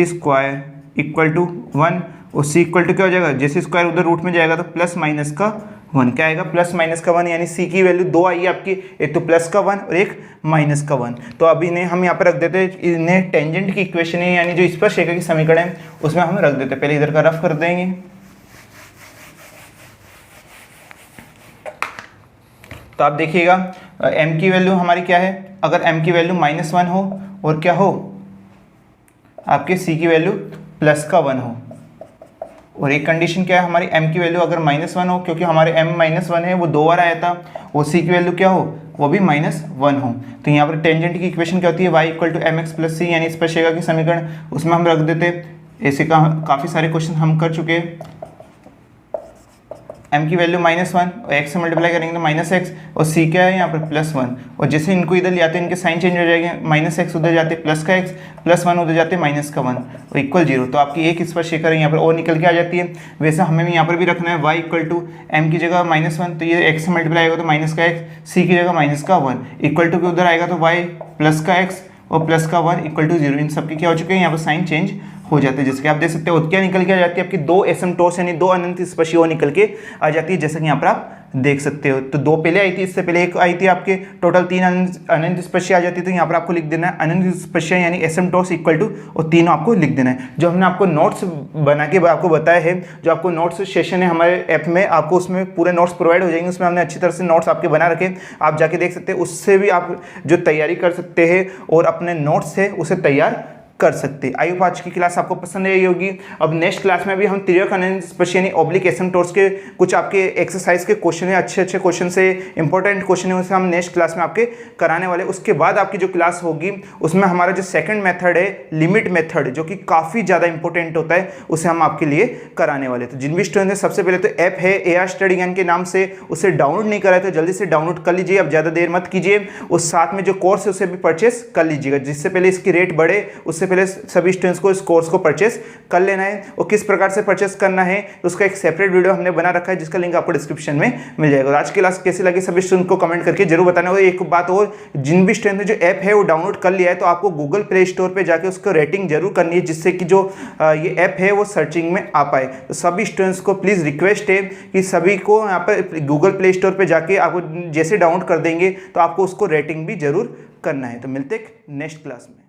[SPEAKER 1] स्क्वायर इक्वल टू 1 और c इक्वल टू क्या हो जाएगा, जैसे स्क्वायर उधर रूट में जाएगा तो प्लस माइनस का 1 क्या आएगा प्लस माइनस का 1, यानी c की वैल्यू 2 आई है आपकी, एक तो प्लस का 1 और एक माइनस का 1। तो अब इन्हें हम यहाँ पर रख देते हैं, इन्हें टेंजेंट की इक्वेशन है यानी जो स्पर्शरेखा की समीकरण है उसमें हम रख देते हैं। पहले इधर का रफ कर देंगे। तो आप देखिएगा m की वैल्यू हमारी क्या है, अगर m की वैल्यू -1 हो और क्या हो आपके c की वैल्यू प्लस का 1 हो, और एक कंडीशन क्या है हमारी m की वैल्यू अगर -1 हो, क्योंकि हमारे m -1 है वो 2 बार आया था, और c की वैल्यू क्या हो वो भी -1 हो। तो यहाँ पर टेंजेंट की इक्वेशन क्या होती है y = mx + c यानी स्पर्शरेखा की समीकरण, उसमें हम रख देते। ऐसे काफ़ी सारे क्वेश्चन हम कर चुके हैं। m की वैल्यू -1 और x से मल्टीप्लाई करेंगे तो -x और c क्या है यहाँ पर +1, और जैसे इनको इधर ले आते हैं इनके साइन चेंज हो जाएंगे, -x उधर जाते प्लस का x +1 उधर जाते माइनस का 1 और इक्वल 0। तो आपकी एक स्पर्शरेखा यहाँ पर और निकल के आ जाती है। वैसे हमें भी यहाँ पर भी रखना है y = m की जगह -1 तो ये x से मल्टीप्लाई होगा तो माइनस का x, c की जगह माइनस का 1 इक्वल टू के उधर आएगा तो y प्लस का x और प्लस का 1 इक्वल टू 0। इन सबके क्या हो चुके हैं यहाँ पर साइन चेंज हो जाते हैं, जैसे कि आप देख सकते हो। क्या निकल के आ जाती है आपकी 2 एसिम्प्टोट्स यानी 2 अनंत स्पर्शियों निकल के आ जाती है, जैसे कि यहाँ पर आप देख सकते हो। तो 2 पहले आई थी, इससे पहले एक आई थी, आपके टोटल 3 अनंत स्पर्शियाँ आ जाती है। तो यहाँ पर आपको लिख देना है अनंत स्पर्शियाँ यानी एसिम्प्टोट्स इक्वल टू, और तीनों आपको लिख देना है। जो हमने आपको नोट्स बना के आपको बताया है, जो आपको नोट्स सेशन है हमारे ऐप में, आपको उसमें पूरे नोट्स प्रोवाइड हो जाएंगे। उसमें हमने अच्छी तरह से नोट्स आपके बना रखे, आप जाके देख सकते हैं। उससे भी आप जो तैयारी कर सकते हैं और अपने नोट्स है उसे तैयार कर सकते हैं। आई होप आज की क्लास आपको पसंद आई होगी। अब नेक्स्ट क्लास में भी हम तिर्यक अनंत स्पर्शियाँ यानी ऑब्लिक एसिम्प्टोट्स के कुछ आपके एक्सरसाइज के क्वेश्चन है, अच्छे अच्छे क्वेश्चन से इंपॉर्टेंट क्वेश्चन है, उसे हम नेक्स्ट क्लास में आपके कराने वाले। उसके बाद आपकी जो क्लास होगी उसमें हमारा जो सेकंड मेथड है लिमिट मेथड, जो कि काफ़ी ज़्यादा इंपॉर्टेंट होता है, उसे हम आपके लिए कराने वाले। तो जिन भी स्टूडेंट ने सबसे पहले तो ऐप है AR स्टडी ज्ञान के नाम से, उसे डाउनलोड नहीं करा है तो जल्दी से डाउनलोड कर लीजिए। अब ज़्यादा देर मत कीजिए, उस साथ में जो कोर्स है उसे भी परचेस कर लीजिएगा। जिससे पहले इसकी रेट बढ़े उससे पहले सभी स्टूडेंट्स को इस कोर्स को परचेस कर लेना है, और किस प्रकार से परचेस करना है उसका एक सेपरेट वीडियो हमने बना रखा है जिसका लिंक आपको डिस्क्रिप्शन में मिल जाएगा। आज की क्लास कैसी लगी सभी स्टूडेंट को कमेंट करके जरूर बताना। और एक बात और, जिन भी स्टूडेंट ने जो ऐप है वो डाउनलोड कर लिया है तो आपको गूगल प्ले स्टोर पर जाकर उसको रेटिंग जरूर करनी है, जिससे कि जो ये ऐप है वो सर्चिंग में आ पाए। तो सभी स्टूडेंट्स को प्लीज़ रिक्वेस्ट है कि सभी को यहाँ पर गूगल प्ले स्टोर पर जाके आपको जैसे डाउनलोड कर देंगे तो आपको उसको रेटिंग भी जरूर करना है। तो मिलते हैं नेक्स्ट क्लास में।